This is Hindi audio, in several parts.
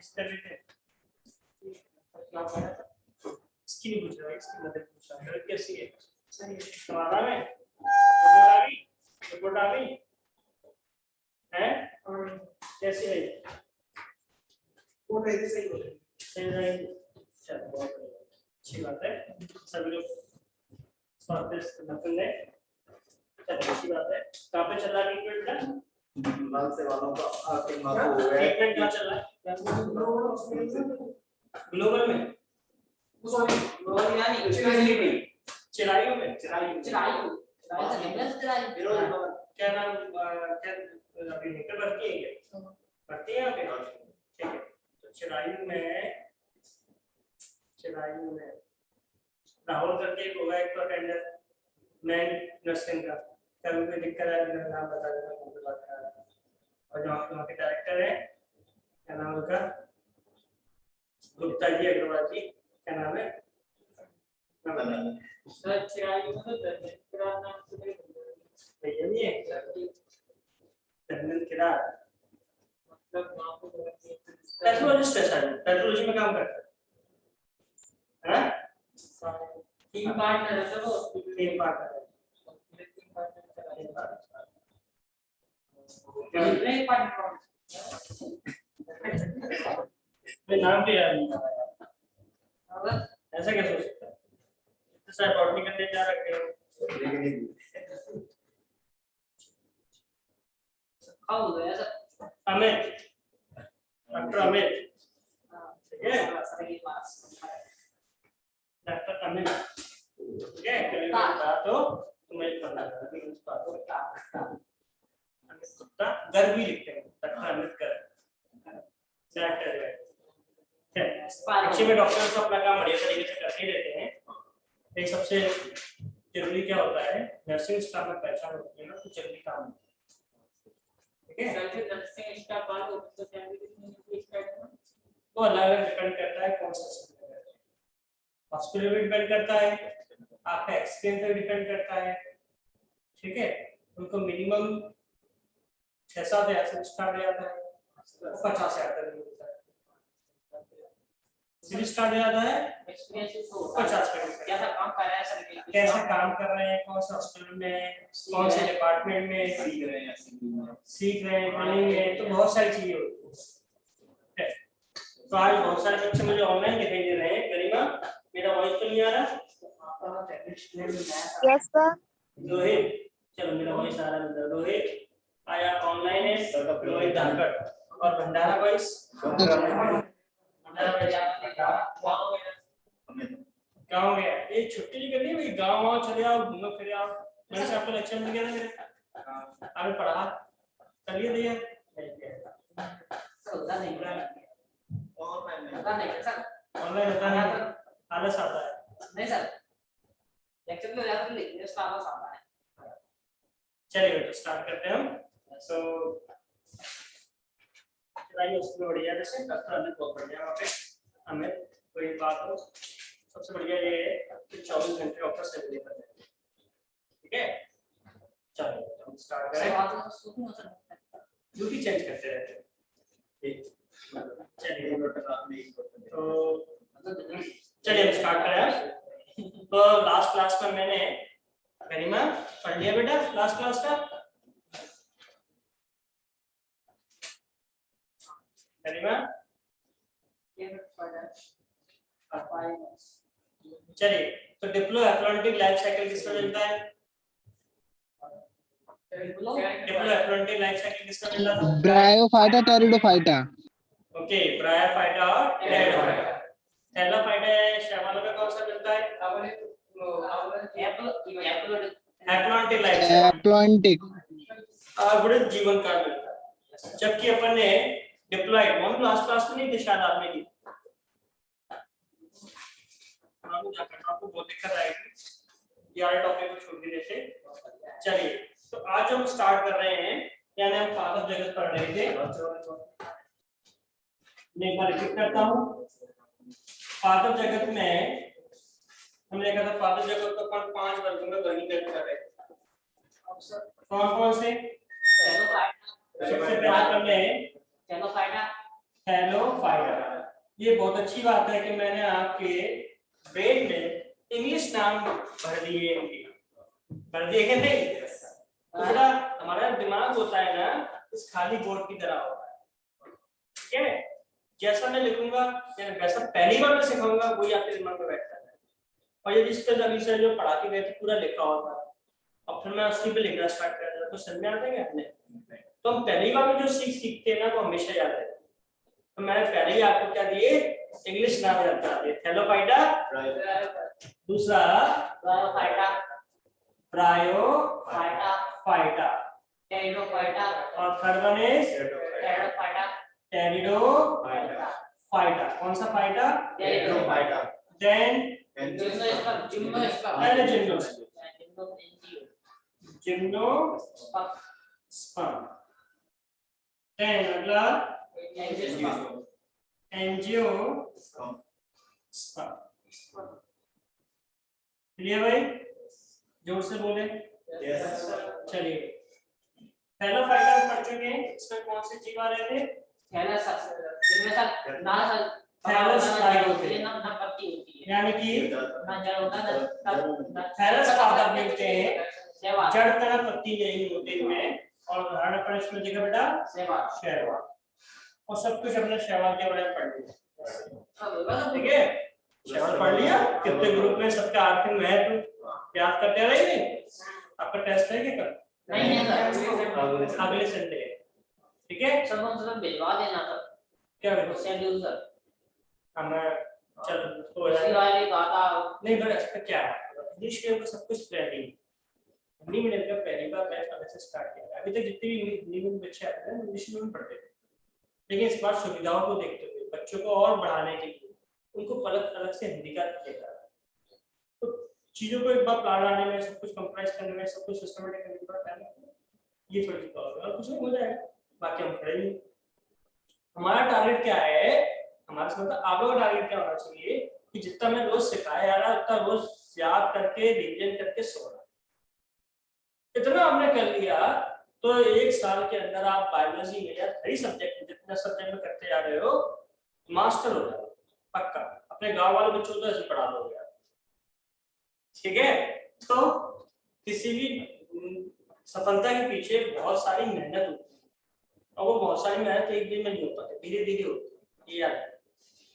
टेस्ट कर रहे थे, इसकी नहीं पूछ रहा, इसकी मदद पूछ रहा है कैसी है। सही है, तुम्हारा में रिपोर्ट आ गई है, कैसी है वो कैसे सही हो रही है। चलो बहुत अच्छी बात है, सभी लोग स्वादिष्ट भोजन है, चलो अच्छी बात है। कहाँ पे चल रहा है ट्रीटमेंट का? लाल से वालों का आपके मार्क हो गया है। ट्रीटमेंट कहाँ चल रहा है? ग्लोबल में, सॉरी ग्लोबल यानी चिरायु में, चिरायु क्या नाम, क्या अभी निकल भर्ती है क्या? भर्ती है यहाँ पे, ठीक है। तो चिरायु में राहुल करके एक होगा, एक तो अटेंडर मैन नर्सिंग का, कभी कोई दिक्कत है मेरा नाम बता देना, मुझे बात करा। और जो आपके वहाँ के डायरेक्टर है, क्या नाम उनका, गुप्ता जी, अग्रवाल जी, क्या नाम है? सर चिरायु में तो किरार नाम से भैया नहीं है, धर्मेंद्र किरार, मतलब नाम को पैथोलॉजिस्ट है सर, पैथोलॉजी में काम करता है। हैं? तीन पार्टनर है सर, वो तीन पार्टनर है, एक पार्टनर नाम भी याद नहीं, ऐसा कैसे हो सकता है? सर बॉटनी करने जा रखे हो, अमित, डॉक्टर अमित, ठीक है, डॉक्टर अमित, ठीक है। कभी बात हो तो मैं करना अभी उस बात को अमित गुप्ता गर्ग भी लिखते हैं, डॉक्टर अमित गर्ग, डॉक्टर है। एक्चुअली में डॉक्टर्स तो अपना काम बढ़िया तरीके से करते ही रहते हैं। एक सबसे जरूरी क्या होता है, नर्सिंग स्टाफ में पहचान होती है ना, तो जल्दी काम होता है, ठीक है। नर्सिंग स्टाफ वालों को तो फैमिली कितनी इंक्रीज करते हैं, तो अलग-अलग डिपेंड करता है कौन सा हॉस्पिटल पे डिपेंड करता है, आपका एक्सपीरियंस पे डिपेंड करता है, ठीक है। उनको मिनिमम 6-7 हज़ार से स्टार्ट हो जाता है, 50 हज़ार तक मिलता है। सिविल स्टार्ट हो जाता है एक्सपीरियंस को 50 पे, कैसा काम कर रहा है सर, कैसा काम कर रहे हैं, कौन सा हॉस्पिटल में, कौन से डिपार्टमेंट में सीख रहे हैं, ट्रेनिंग है, तो बहुत सारी चीजें होती है। तो आज बहुत सारे बच्चे मुझे ऑनलाइन दिखाई दे रहे हैं। गरिमा, मेरा वॉइस तो नहीं आ रहा? Yes sir. रोहित, चलो मेरा वॉइस आ रहा है, रोहित आया ऑनलाइन है, रोहित धाकड़, और भंडारा वॉइस गाँव गया, ये छुट्टी नहीं करनी भाई, गाँव चले आओ, घूमो फिरे आओ। मैंने से आपको लेक्चर मिल गया था मेरे, आपने पढ़ा कर लिया दिया ऑनलाइन होता है, आलस आता है नहीं सर, लेक्चर में ज्यादा नहीं, इसका आलस आता है। चलिए तो स्टार्ट करते हैं हम। सो चलिए उसमें बढ़िया जैसे डॉक्टर अमित बहुत बढ़िया, वहाँ पे अमित कोई बात हो, सबसे बढ़िया ये है कि 24 घंटे डॉक्टर से अवेलेबल है, ठीक है। चलो हम स्टार्ट करें, ड्यूटी चेंज करते रहते हैं, चलिए तो चलिए हम स्टार्ट करें। तो लास्ट क्लास में मैंने, गरिमा पढ़ लिया बेटा लास्ट क्लास का? गरिमा चलिए, तो डिप्लो एफ्लोरेंटिक लाइफ साइकिल किसका चलता है? डिप्लो एफ्लोरेंटिक लाइफ साइकिल किसका चलता है? Bryophyta pteridophyta. ओके, ब्रायोफाइटा और टेरिडोफाइटा। टेरिडोफाइटा है श्यामला में कौन सा मिलता है? एफ्लोरेंटिक लाइफ साइकिल, एप्लॉन्टिक अवृत जीवन काल मिलता है। जबकि अपन ने डिप्लॉयड वन लास्ट क्लास में नहीं थे शायद आपने की, आपको बहुत दिक्कत आएगी, ये वाले टॉपिक को छोड़ देने से। चलिए तो आज हम स्टार्ट कर रहे हैं, यानी हम पादप जगत पढ़ रहे थे। मैं एक बार रिपीट करता हूँ, पादप जगत में हमने देखा था, पादप जगत को अपन 5 वर्गों में वर्गीकृत कर रहे थे। कौन कौन से? सबसे पहले हमने थैलोफाइटा। ये बहुत अच्छी बात है कि मैंने आपके ब्रेन में इंग्लिश नाम भर दिए कि नहीं। तो बड़ा हमारा दिमाग होता है ना, इस खाली बोर्ड की तरह होता है, ठीक है। जैसा मैं लिखूंगा वैसा पहली बार मैं सिखाऊंगा वही आपके दिमाग में बैठता है। और ये जिस पे अभी से जो पढ़ा के गए थे पूरा लिखा होगा, अब फिर मैं उसी पे लिखना स्टार्ट कर दिया, तो समझ में आता है क्या आपने? तो हम पहली बार में जो सीखते हैं ना वो हमेशा याद है। तो मैंने पहले ही आपको क्या दिए, इंग्लिश नाम याद करा दिए, थैलोफाइटा, दूसरा ब्रायोफाइटा, ब्रायोफाइटा, टेरिडोफाइटा, और third one is pteridophyta, pteridophyta. कौन सा फाइटा? टेरिडोफाइटा। देन पहले जिम्नोस्पर्म, देन अगला एंजियोस्पर्म। क्लियर भाई? जोर से बोले। चलिए थैलोफाइटा पढ़ चुके हैं, इसमें कौन से जीव आ रहे थे? थैलस, जिनमें सर ना सर थैलस फ्लाई होते हैं, ना पत्ती होती है, यानी कि ना जड़ होता है, थैलस पादप मिलते हैं, सेवा, जड़ तरह पत्ती नहीं होते इनमें। और उदाहरण पर इसमें देखा बेटा सेवा, शैवाल, और सब कुछ अपने शैवाल के बारे में पढ़ लिया, ठीक है। शैवाल पढ़ लिया, कितने ग्रुप में सबका आर्थिक महत्व याद करते रहेंगे। आपका टेस्ट है क्या कल? नहीं है सर, अगले संडे, ठीक है। सब हम सब भिजवा देना सर, क्या भेजो? शेड्यूल सर, हमें चल तो इसकी वाली बात आ नहीं बड़ा इसका क्या है, इंग्लिश में तो सब कुछ पहले ही हिंदी मीडियम का पहली बार बैच पढ़ने से स्टार्ट किया। अभी तक जितने भी हिंदी में बच्चे आते हैं इंग्लिश में पढ़ते थे, लेकिन इस बार सुविधाओं को देखते हुए बच्चों को और बढ़ाने के लिए उनको अलग अलग से हिंदी का देगा। तो चीजों को एक बार प्लान लाने में, सब कुछ कंप्रेस करने में, सब कुछ सिस्टमेटिक करने में टाइम लगता है। ये थोड़ी सी प्रॉब्लम है, और कुछ नहीं हो जाएगा, बाकी हम पढ़ेंगे। हमारा टारगेट क्या है, हमारा मतलब आप लोगों का टारगेट क्या होना चाहिए कि जितना मैं रोज सिखाया जा रहा उतना रोज याद करके रिवीजन करके सोना। इतना हमने कर लिया तो एक साल के अंदर आप बायोलॉजी में या कई सब्जेक्ट में जितना सब्जेक्ट में करते जा रहे हो मास्टर हो जाओ पक्का। अपने गांव वाले बच्चों को ऐसे पढ़ा दोगे आप, ठीक है। तो किसी भी सफलता के पीछे बहुत सारी मेहनत होती है, और वो बहुत सारी मेहनत एक दिन में नहीं हो पाती, धीरे धीरे होती है, ये याद है।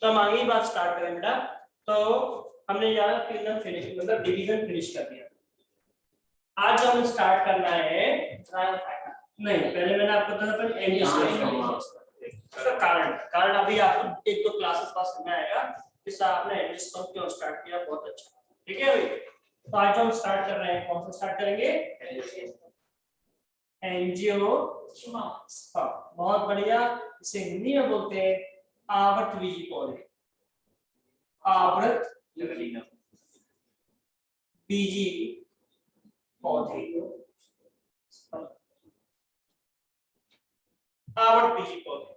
तो हम आगे बात स्टार्ट करें बेटा। तो हमने यार फिनिश मतलब डिवीजन फिनिश कर दिया। आज हम स्टार्ट करना है नहीं, पहले मैंने आपको बताया था एंजियोस्पर्म का कारण अभी आपको एक दो क्लासेस पास में आएगा कि सर आपने एंजियोस्पर्म क्यों स्टार्ट किया, बहुत अच्छा, ठीक है भाई। तो आज हम स्टार्ट कर रहे हैं, कौन सा स्टार्ट करेंगे? एंजियोस्पर्म। बहुत बढ़िया, इसे हिंदी में बोलते हैं आवृतबीजी पौधे, आवृत बीजी पौधे, आवृत बीजी पौधे।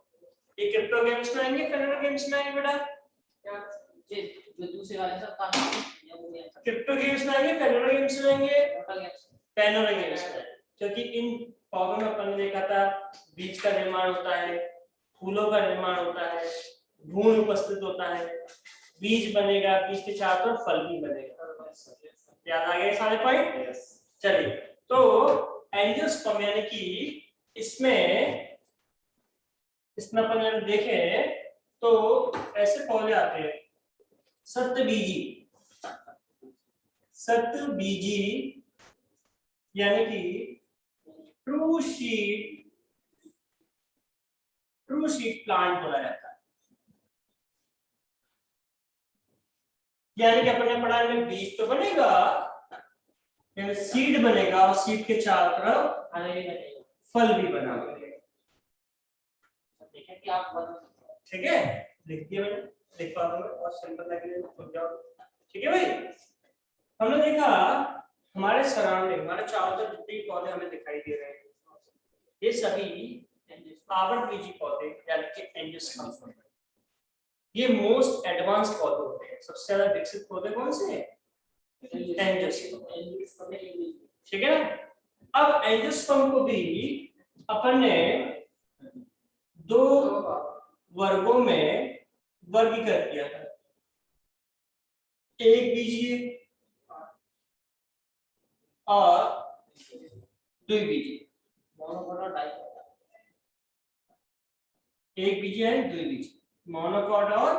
ये क्रिप्टो गेम्स में आएंगे, कलर गेम्स में आएंगे बेटा? जो दूसरे वाले सब का क्रिप्टो गेम्स में आएंगे, कलर गेम्स में आएंगे, पैनोरा गेम्स में। क्योंकि इन पौधों में अपन ने देखा था बीज का निर्माण होता है, फूलों का निर्माण होता है, भ्रूण उपस्थित होता है, बीज बनेगा, बीज के चारों तरफ फल भी बनेगा। याद आ गए सारे पॉइंट? चलिए, तो एंजियोस्पर्म यानी कि इसमें अपन देखे तो ऐसे पौधे आते हैं सतबीजी, सतबीजी यानी कि ट्रू शीट प्लांट बोला जाता है। यानी कि अपन ने पढ़ा में बीज तो बनेगा, सीड बनेगा, और सीड के चारों तरफ फल भी बना बनेगा, ठीक है। लिख दिया मैंने, लिख पा दूंगा, बहुत सिंपल लगे तो जाओ, ठीक है भाई। हमने देखा हमारे सराउंडिंग, हमारे चारों तरफ जितने पौधे हमें दिखाई दे रहे हैं ये सभी आवृतबीजी पौधे यानी कि एंजियोस्पर्म। ये मोस्ट एडवांस्ड पौधे होते हैं, सबसे ज्यादा विकसित पौधे कौन से हैं? एंजियोस्पर्म, ठीक है ना। अब एंजियोस्पर्म को भी अपन ने दो वर्गों में वर्गीकृत किया था। एक बीजीय और द्विबीजीय। मोनोकोट और डाइकोट। एक बीजीय है, द्विबीजीय, मोनोकॉट और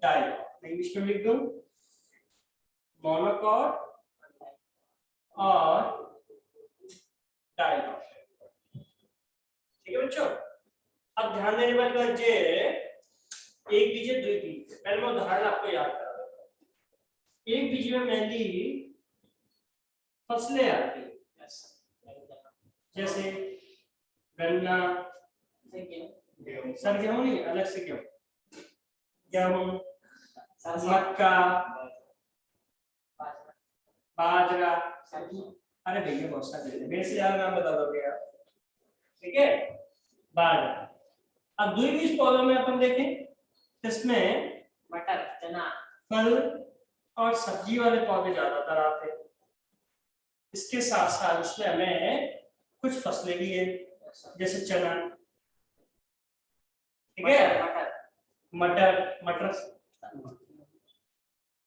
डाइकॉट। इंग्लिश में लिख दूं, मोनोकॉट और डाइकॉट। ठीक है बच्चों, अब ध्यान देने वाली बात ये है, एक बीजीय द्विबीजीय। पहले मैं उदाहरण आपको याद करा देता हूं। एक बीजीय में मेनली फसलें आती हैं, जैसे गन्ना, सर गेहूं नहीं, अलग से गेहूं, गेहूं, मक्का, बाजरा। अरे भैया बहुत सारे मेरे से ज्यादा नाम बता दोगे आप, ठीक है। बाजरा। अब द्विबीज पौधों में अपन देखें, इसमें मटर, चना, फल और सब्जी वाले पौधे ज्यादातर आते हैं। इसके साथ साथ इसमें हमें कुछ फसलें भी है, जैसे चना, ठीक है, मटर, मटर,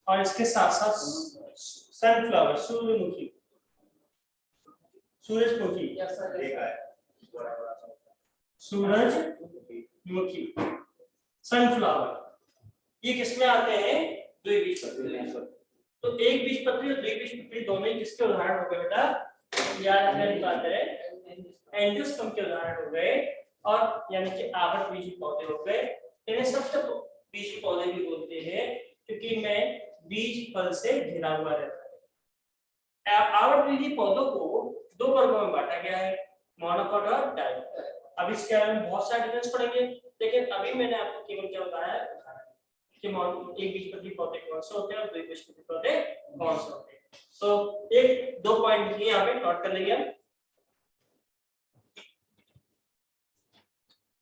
और इसके साथ साथ सनफ्लावर, सूरजमुखी, सूरजमुखी, सूरजमुखी, सनफ्लावर, ये किसमें आते हैं? द्विबीजपत्री। तो एक बीजपत्री और द्विबीजपत्री दोनों ही किसके उदाहरण हो गए बेटा? याद रखने वाली बात है, एंजियोस्पर्म के उदाहरण हो गए, और यानी कि आवृत बीजी पौधे हो गए। इन्हें सप्त बीजी पौधे भी बोलते हैं, क्योंकि इनमें बीज फल से घिरा हुआ रहता है। आवृत बीजी पौधों को दो वर्गों में बांटा गया है, मोनोकॉट और डाइकोट। अब इसके बारे में बहुत सारे डिटेल्स पढ़ेंगे, लेकिन अभी मैंने आपको केवल क्या बताया है कि एक बीजपत्री पौधे कौन से होते हैं और द्विबीजपत्री पौधे कौन से होते हैं। तो एक दो पॉइंट लिखे यहाँ पे, नोट कर लेंगे।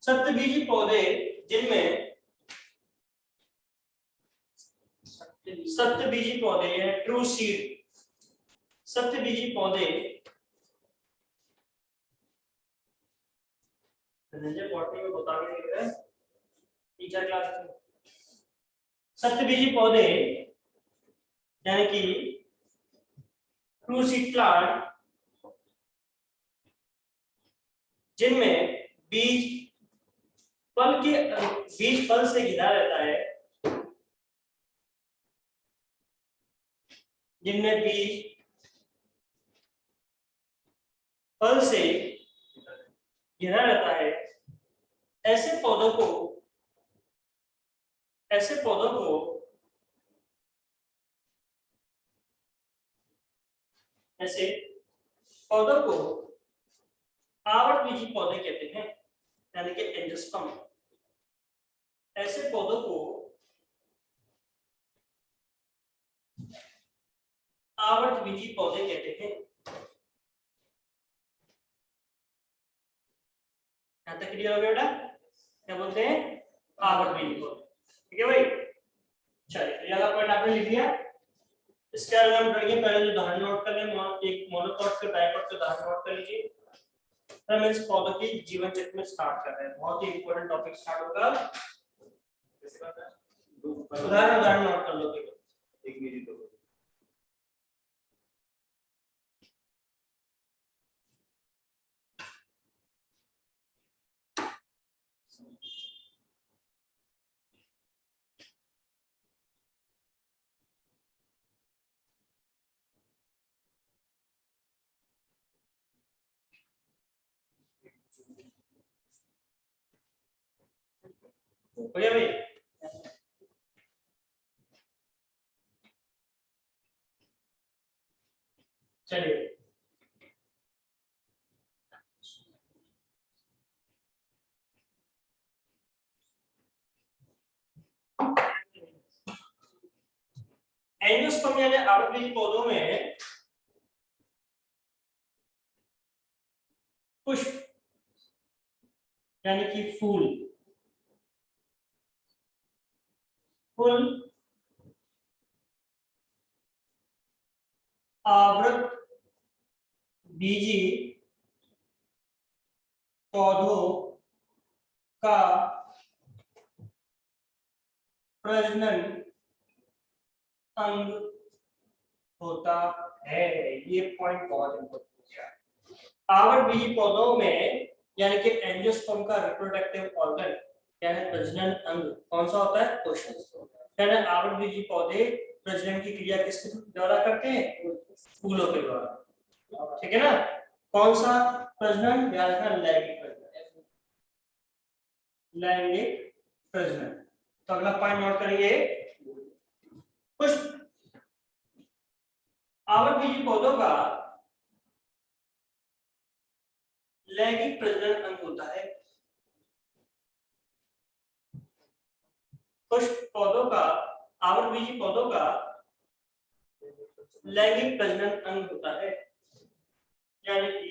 सप्तबीजी पौधे, जिनमें सप्तबीजी पौधे हैं, ट्रू सीड सप्तबीजी पौधे, बॉटनी में बता भी नहीं रहे टीचर क्लास में। सप्तबीजी पौधे यानी कि ट्रू सीड प्लांट, जिनमें बीज फल से घिरा रहता है, जिनमें बीज फल से घिरा रहता है, ऐसे पौधों को आवृत बीजी पौधे कहते हैं, यानी कि एंजियोस्पर्म। ऐसे पौधों को आवृत बीजी पौधे कहते हैं। यहां तक क्लियर हो गया बेटा? क्या बोलते हैं? आवृत बीजी पौधे। ठीक है भाई, चलिए अगला पॉइंट आपने लिख लिया। इसके आगे हम पढ़ेंगे, पहले जो उदाहरण नोट कर लें, एक मोनोकॉट का डाइकॉट का उदाहरण नोट कर लीजिए। हम इस पौधे की जीवन चक्र में स्टार्ट कर रहे हैं, बहुत ही इंपॉर्टेंट टॉपिक स्टार्ट होगा। उदाहरण नोट कर लो। एक मिनट दो। हो गया भाई? चलिए एंजियोस्पर्म यानी आवृत बीजी पौधों में पुष्प यानी कि फूल आवृत बीजी पौधों का प्रजनन अंग होता है। ये पॉइंट बहुत इंपॉर्टेंट है। आवृतबीजी पौधों में यानी कि एंजियोस्पर्म का रिप्रोडक्टिव ऑर्गन यानी प्रजनन अंग कौन सा होता है? कोशिका। यानी आवृतबीजी पौधे प्रजनन की क्रिया किसके द्वारा करते हैं? फूलों के द्वारा। ठीक है ना? कौन सा प्रजनन? याद रखना, लैंगिक प्रजनन। लैंगिक प्रजनन। तो अगला पॉइंट नोट करिए, पुष्प आवृतबीजी पौधों का लैंगिक प्रजनन अंग होता है। पुष्प पौधों का, आवृतबीजी पौधों का लैंगिक प्रजनन अंग होता है, यानी कि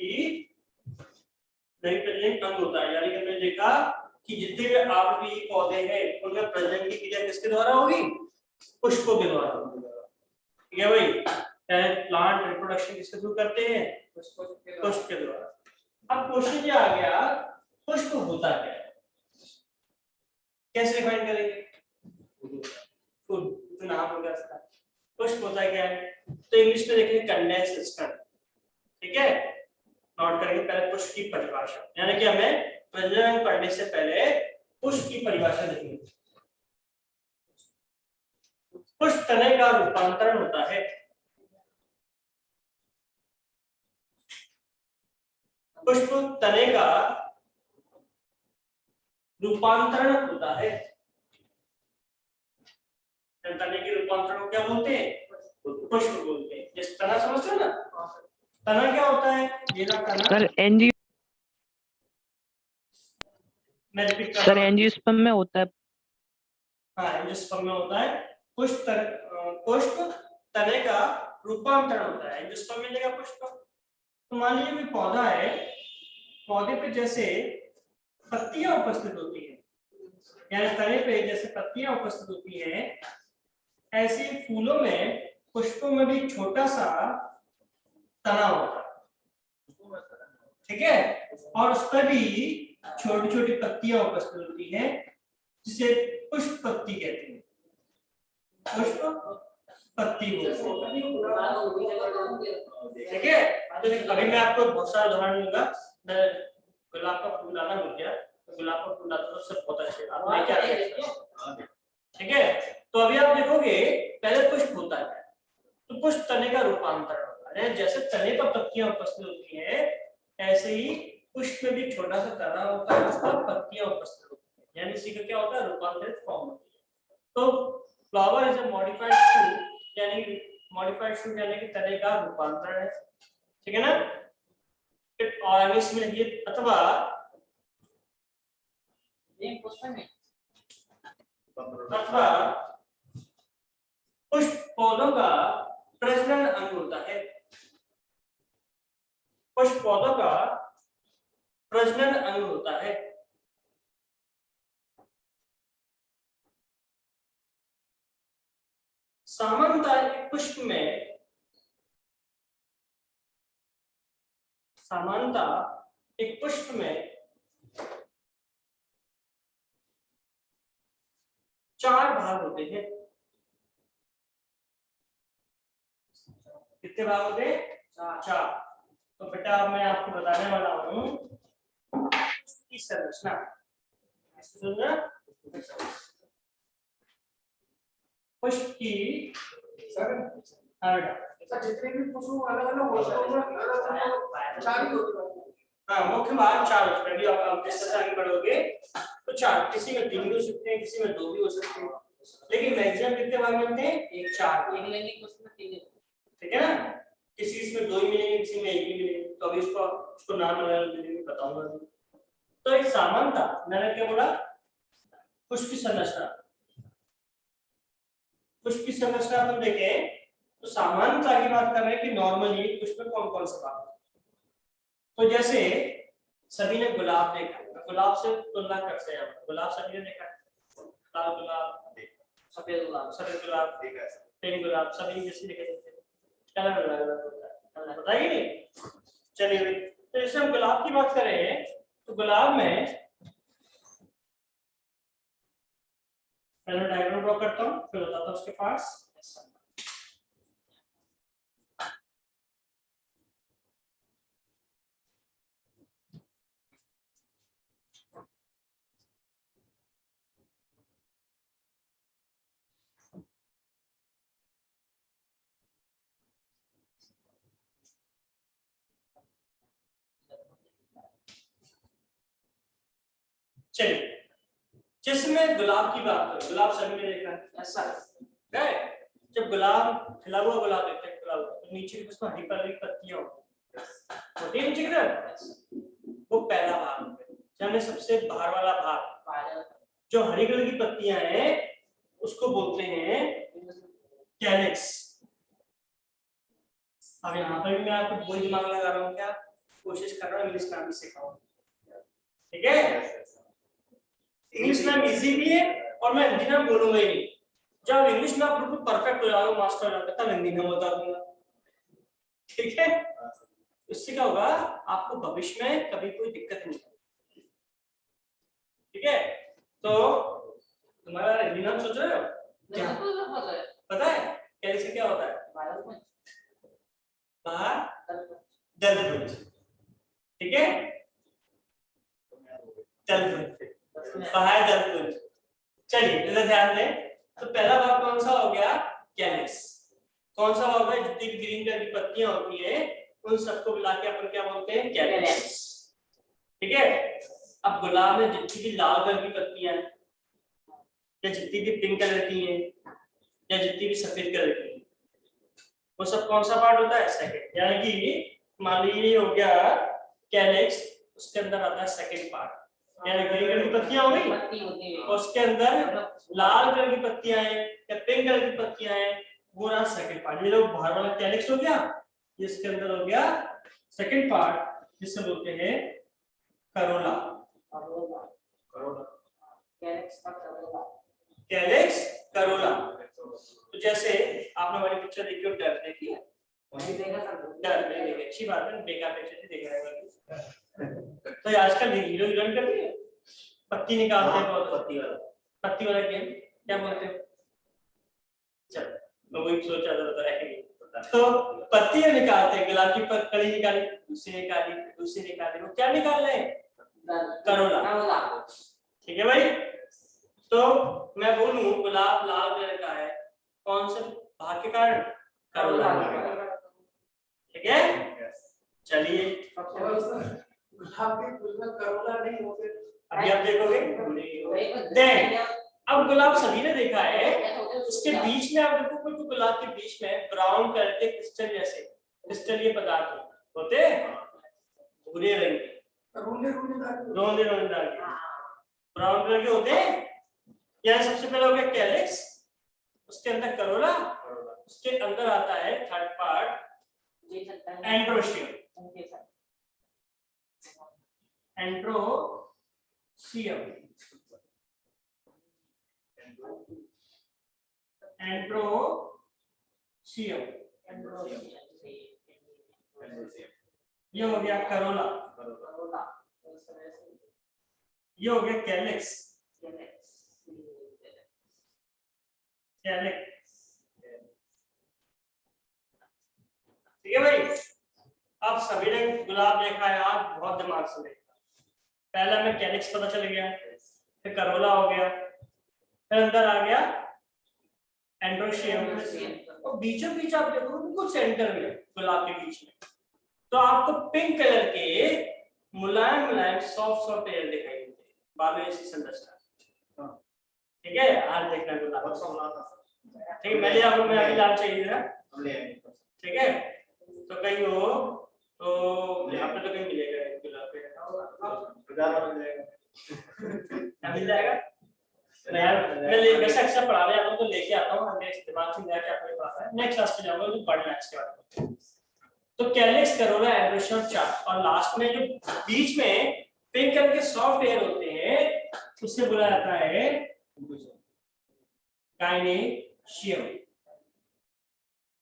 लैंगिक प्रजनन अंग होता है। यानी कि हमने देखा कि जितने भी आवृतबीजी पौधे हैं उनमें प्रजनन की क्रिया किसके द्वारा होगी? पुष्पों के द्वारा होगी। ठीक है भाई? प्लांट रिप्रोडक्शन किसके थ्रू करते हैं? पुष्प के द्वारा। अब क्वेश्चन ये आ गया, पुष्प होता क्या है? कैसे डिफाइन करेंगे? फूल, तो नाम हो गया इसका। पुष्प होता क्या है? तो इंग्लिश में देखेंगे कंडेंसेशन। ठीक है? नोट करेंगे पहले पुष्प की परिभाषा, यानी कि हमें प्रजनन पढ़ने से पहले पुष्प की परिभाषा लिखनी है। पुष्प तने का रूपांतरण होता है। पुष्प तने का रूपांतरण होता है। तने के रूपांतरण को क्या बोलते हैं? पुष्प बोलते हैं। जैसे तना समझते हो ना? तना क्या होता है? ये ना तना सर एंजी मैं रिपीट कर सर रहा हूं। एंजियोस्पर्म में होता है। हाँ, एंजियोस्पर्म में होता है। पुष्प तने का रूपांतरण होता है। एंजियोस्पर्म में मिलेगा पुष्प। तो मान लीजिए कोई पौधा है, पौधे पे जैसे पत्तियां उपस्थित होती है, यानी तने पे जैसे पत्तियां उपस्थित होती हैं, ऐसे फूलों में, पुष्पों में भी छोटा सा तना होता है। ठीक है? और उस पर भी छोटी छोटी पत्तियां उपस्थित होती हैं, जिसे पुष्प पत्ती कहते हैं। पुष्प पत्ती बोलते हैं। ठीक है? तो अभी मैं आपको बहुत सारा उदाहरण दूंगा। मैं गुलाब का फूल लाना भूल गया, तो गुलाब का फूल लाता तो सब बहुत अच्छे आप लेके आ गए। ठीक है? तो अभी आप देखोगे पहले पुष्प होता है, तो पुष्प तने का रूपांतरण होता है। जैसे तने पर पत्तियां उपस्थित होती हैं, ऐसे ही पुष्प में भी छोटा सा तना होता है, उस पर पत्तियां उपस्थित होती हैं, यानी इसी का क्या होता है? रूपांतरित फॉर्म होती है। तो flower is a modified shoot, यानी मॉडिफाइड शूट यानी कि तने का रूपांतरण है। ठीक है ना? और इसमें ये अथवा पुष्प पौधों का प्रजनन अंग होता है। पुष्प पौधों का प्रजनन अंग होता है। सामान्यतः एक पुष्प में चार भाग होते हैं। कितने भाग होते हैं? चार। तो बेटा मैं आपको बताने वाला हूं इसकी संरचना। पुष्प की जितने भी पुष्प अलग अलग होते हैं, चार ही होते हैं। हाँ, मुख्य भाग चार होते हैं। आप जैसे आगे बढ़ोगे तो चार, किसी में 3 भी हो सकते हैं, किसी में 2 भी हो सकते हैं, लेकिन मैक्सिमम कितने भाग बनते हैं? एक, चार। ठीक है ना? किसी इसमें 2 ही मिलेंगे, किसी में 1 ही मिलेंगे। तो अभी उसको नाम बताऊंगा। तो एक सामान्यता मैंने क्या बोला? पुष्प की संरचना। पुष्प की संरचना अपन देखें तो सामान्यता की बात कर रहे हैं कि नॉर्मली पुष्प में कौन कौन से भाग? तो जैसे सभी ने गुलाब देखा, गुलाब से तुलना करते हैं। गुलाब सभी ने देखा, लाल गुलाब, सफेद गुलाब, पेन गुलाब, सभी जैसे देखे थे। कलर अलग-अलग होता है, बताइए नहीं? चलिए, तो जैसे हम गुलाब की बात करें तो गुलाब में पहले डायग्राम ड्रॉ करता हूँ, फिर बताता हूँ उसके पार्ट्स। चलिए, जिसमें गुलाब की बात करें, गुलाब सभी ने देखा है ऐसा है। जब गुलाब खिला हुआ गुलाब देखते हैं, खिला हुआ तो नीचे उसमें हरी हरी पत्तियां होती है नीचे की तरफ, वो पहला भाग हो गया, यानी सबसे बाहर वाला भाग। जो हरी कलर की पत्तियां हैं उसको बोलते हैं कैलिक्स। अब यहाँ पर भी मैं आपको वही दिमाग लगा रहा हूँ, क्या कोशिश कर रहा हूँ इंग्लिश नाम सिखाऊं, ठीक है। इंग्लिश नाम इजी भी है और मैं हिंदी नाम बोलूंगा ही नहीं। जब इंग्लिश में आप बिल्कुल परफेक्ट हो जाओगे, मास्टर हो जाओगे, तब हिंदी नाम बता दूंगा, ठीक है। इससे क्या होगा, आपको भविष्य में कभी कोई दिक्कत नहीं होगी, ठीक है। तो तुम्हारा हिंदी नाम सोच रहे हो क्या? पता है कैसे क्या होता है? दलपुंज, ठीक है, दलपुंज, बाहर दलपुंज। चलिए इधर ध्यान दें। तो पहला भाग कौन सा हो गया? कैलिक्स। कौन सा भाग है? जितनी भी ग्रीन कलर की पत्तियां होती है उन सबको मिला के अपन क्या बोलते हैं? कैलिक्स, ठीक है। अब गुलाब में जितनी भी लाल कलर की पत्तियां हैं, या जितनी भी पिंक कलर की हैं, या जितनी भी सफेद कलर की हैं, वो सब कौन सा पार्ट होता है? सेकंड। यानी कि मान लीजिए हो गया कैलिक्स, उसके अंदर आता है सेकंड पार्ट, यानी ग्रीन कलर की पत्तियां हो गई, उसके अंदर लाल कलर की पत्तियां हैं या पिंक कलर की पत्तियां हैं, वो रहा सेकंड पार्ट। ये लोग बाहर वाला कैलिक्स हो गया, इसके अंदर हो गया सेकंड पार्ट जिसे बोलते हैं करोला। Calyx Corolla. तो जैसे आपने हमारी पिक्चर देखी हो, डर देखी है? डर नहीं देखी, अच्छी बात है, बेकार पिक्चर थी, देख रहे हैं। तो आजकल हीरो हीरोइन करती है, पत्ती निकालते हैं, बहुत पत्ती वाला गेम क्या बोलते हैं? चलो मैं वही सोचा था तो पत्तियां निकालते हैं, गुलाब की कली निकाली, दूसरी निकाली, दूसरी निकाली, वो क्या निकाल रहे हैं? करोला, ठीक है भाई। तो मैं बोलूं गुलाब लाल कलर का है, कौन से भाग के कारण? करोला, ठीक है। चलिए गुलाब के फूल में करोला नहीं होते, अभी आप देखोगे। देन अब गुलाब सभी ने देखा है, उसके बीच में आप देखो, कोई गुलाब के बीच में ब्राउन कलर के क्रिस्टल जैसे क्रिस्टलीय पदार्थ होते हैं, भूरे रंग के, रोंदे रोंदेदार ब्राउन कलर के होते हैं। यह सबसे पहले हो गया कैलिक्स, उसके अंदर करोला, उसके अंदर आता है third part androecium. Androecium, androecium, ये हो गया करोला, ये हो गया कैलिक्स। ठीक है भाई। अब सभी ने गुलाब देखा है, आज बहुत दिमाग से देखा। पहला में कैलिक्स पता चल गया, फिर करोला हो गया, फिर अंदर आ गया एंड्रोशियम, और बीचों बीच आप देखो बिल्कुल सेंटर में गुलाब के बीच में तो आपको पिंक कलर के मुलायम मुलायम सॉफ्ट सॉफ्ट एयर दिखाई देते हैं, बालों जैसी संरचना, ठीक है। आज देखना गुलाब, ठीक है। मैंने आपको मैं अभी लाल चाहिए था, ठीक है। तो कहीं हो तो यहाँ पे तो कहीं मिलेगा गुलाब पे, मिल जाएगा। मैं वैसे अक्सर पढ़ाने आता हूँ तो लेके आता हूँ, नेक्स्ट दिमाग से जाके अपने पास है, नेक्स्ट क्लास में जाऊंगा तो पढ़ना है इसके बारे में। तो कैलिक्स, करोला, एंड्रोशियम, चार्ट, और लास्ट में जो बीच में पिंक कलर के सॉफ्ट एयर होते हैं उससे बोला जाता है गायनेशियम।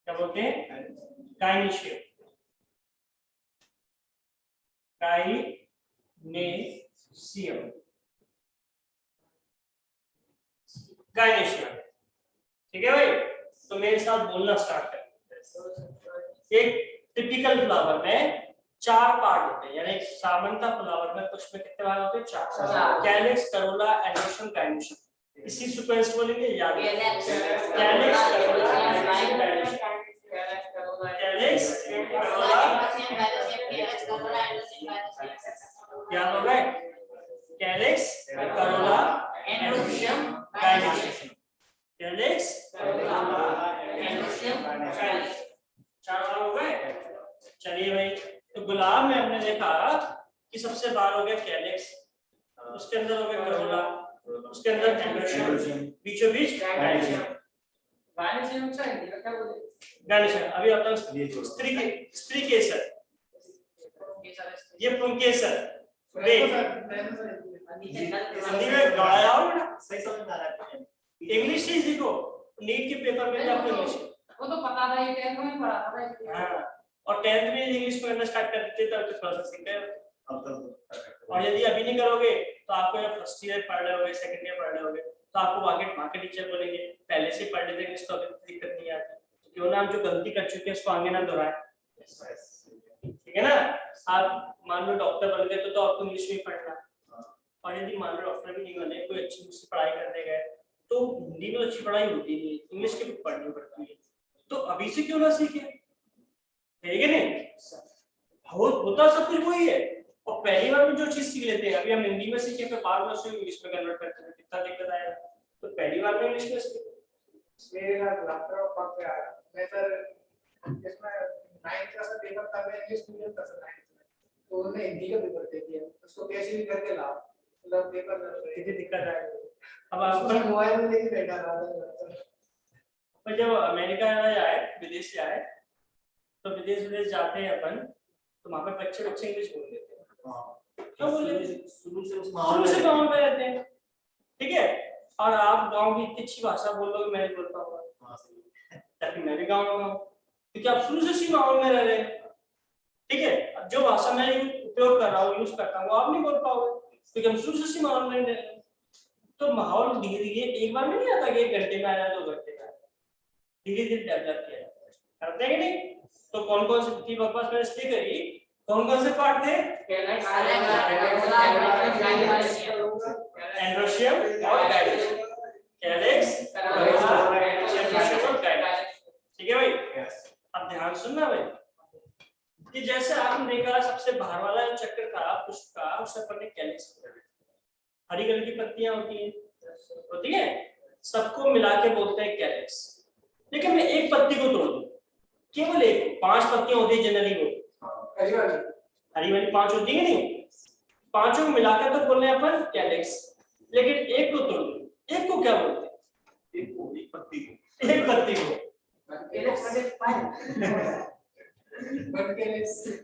क्या बोलते हैं? Gynoecium, gynoecium. गायनेशियम। ठीक है भाई, तो मेरे साथ बोलना स्टार्ट कर। एक टिपिकल फ्लावर में 4 पार्ट होते हैं, यानी सामान्यतः फ्लावर में पुष्प में कितने भाग होते हैं? 4। Calyx, Corolla, androecium, gynoecium. इसी सीक्वेंस बोलेंगे, याद calyx, Corolla, androecium, gynoecium. Calyx, Corolla, याद हो गए? Calyx, Corolla, androecium, gynoecium. Calyx, Corolla, androecium, gynoecium. 4 भाग हो गए। चलिए भाई, तो गुलाब में हमने देखा कि सबसे बाहर हो गया कैलिक्स, उसके अंदर हो गया करोला, उसके अंदर एंड्रोशियम, बीचों बीच गायनेशियम। गायनेशियम अभी आप स्त्री केसर, ये पुंकेसर। हिंदी में गाया हो ना, सही समझ आ रहा है। इंग्लिश ही सीखो, नीट के पेपर में आपको इंग्लिश, वो तो पता था, ये 10th में पढ़ा था। हाँ, और 10th में इंग्लिश पढ़ना स्टार्ट कर देते तब तो थोड़ा सा सीख गए। और यदि अभी नहीं करोगे तो आपको जब फर्स्ट ईयर पढ़ रहे होगे, सेकंड ईयर पढ़ रहे होगे, तो आपको आगे टीचर बोलेंगे पहले से पढ़ लेते इंग्लिश, तो अभी दिक्कत नहीं आती, तो क्यों ना हम जो गलती कर चुके हैं उसको आगे ना दोहराएं। ठीक है ना? आप मान लो डॉक्टर बन गए तो आपको इंग्लिश में पढ़ना, और यदि मान लो डॉक्टर भी नहीं बने, कोई अच्छी पढ़ाई करने गए, तो हिंदी में अच्छी पढ़ाई होती नहीं है, इंग्लिश की बुक पढ़नी पड़ती है, तो अभी से क्यों ना सीखे? ठीक है नहीं? होता सब कुछ वही है, और पहली बार में जो चीज सीख लेते हैं, अभी हम हिंदी में सीखे फिर बाद में उसको इंग्लिश में कन्वर्ट करते हैं, कितना दिक्कत आएगा? तो पहली बार में इंग्लिश में सीखे। मेरे साथ लैपटॉप पढ़ के आया मैं सर, इसमें 9th क्लास का पेपर था, मैं इंग्लिश मीडियम था सर 9th में, तो उन्होंने हिंदी का पेपर दे दिया, उसको कैसे भी करके ला, मतलब पेपर कितनी दिक्कत आएगी? अब उसको आप मोबाइल में लेके बैठा रहा पर जब अमेरिका आए, विदेश से आए, तो विदेश जाते हैं अपन, तो वहाँ पे बच्चे इंग्लिश बोल लेते हैं, क्यों बोल लेते हैं? शुरू से गाँव में रहते हैं, ठीक है, और आप गाँव की इतनी अच्छी भाषा बोल लोगे, मैं नहीं बोल पाऊंगा, ताकि मैं भी गाँव में हूँ, क्योंकि आप शुरू से इसी माहौल में रह रहे हैं। ठीक है, अब जो भाषा मैं उपयोग कर रहा हूँ, यूज करता हूँ, आप नहीं बोल पाओगे, क्योंकि हम शुरू से इसी माहौल में रह रहे हैं। तो माहौल धीरे धीरे एक बार में नहीं आता कि 1 घंटे में आया, 2 घंटे में आया, धीरे धीरे डेवलप किया करते हैं कि नहीं? तो कौन कौन सी बकवास मैंने इसलिए करी, कौन कौन से पार्ट थे? एंड्रोशियम और गायनेशियम, कैलिक्स, करोला, एंड्रोशियम और गायनेशियम। ठीक है भाई, अब ध्यान सुनना भाई, कि जैसे आपने देखा सबसे बाहर वाला जो चक्कर था पुष्प का, उससे अपन ने कैलिक्स पकड़ा, हरी कलर की पत्तियां होती है, सबको मिला के बोलते हैं कैलिक्स। लेकिन मैं एक पत्ती को तोड़ दूं, केवल एक, 5 पत्तियां होती है जनरली, वो हरी वाली 5 होती है नहीं, 5 को मिलाकर तो बोल रहे हैं अपन कैलिक्स, लेकिन एक को तोड़ दूं, एक को क्या बोलते हैं? एक पत्ती को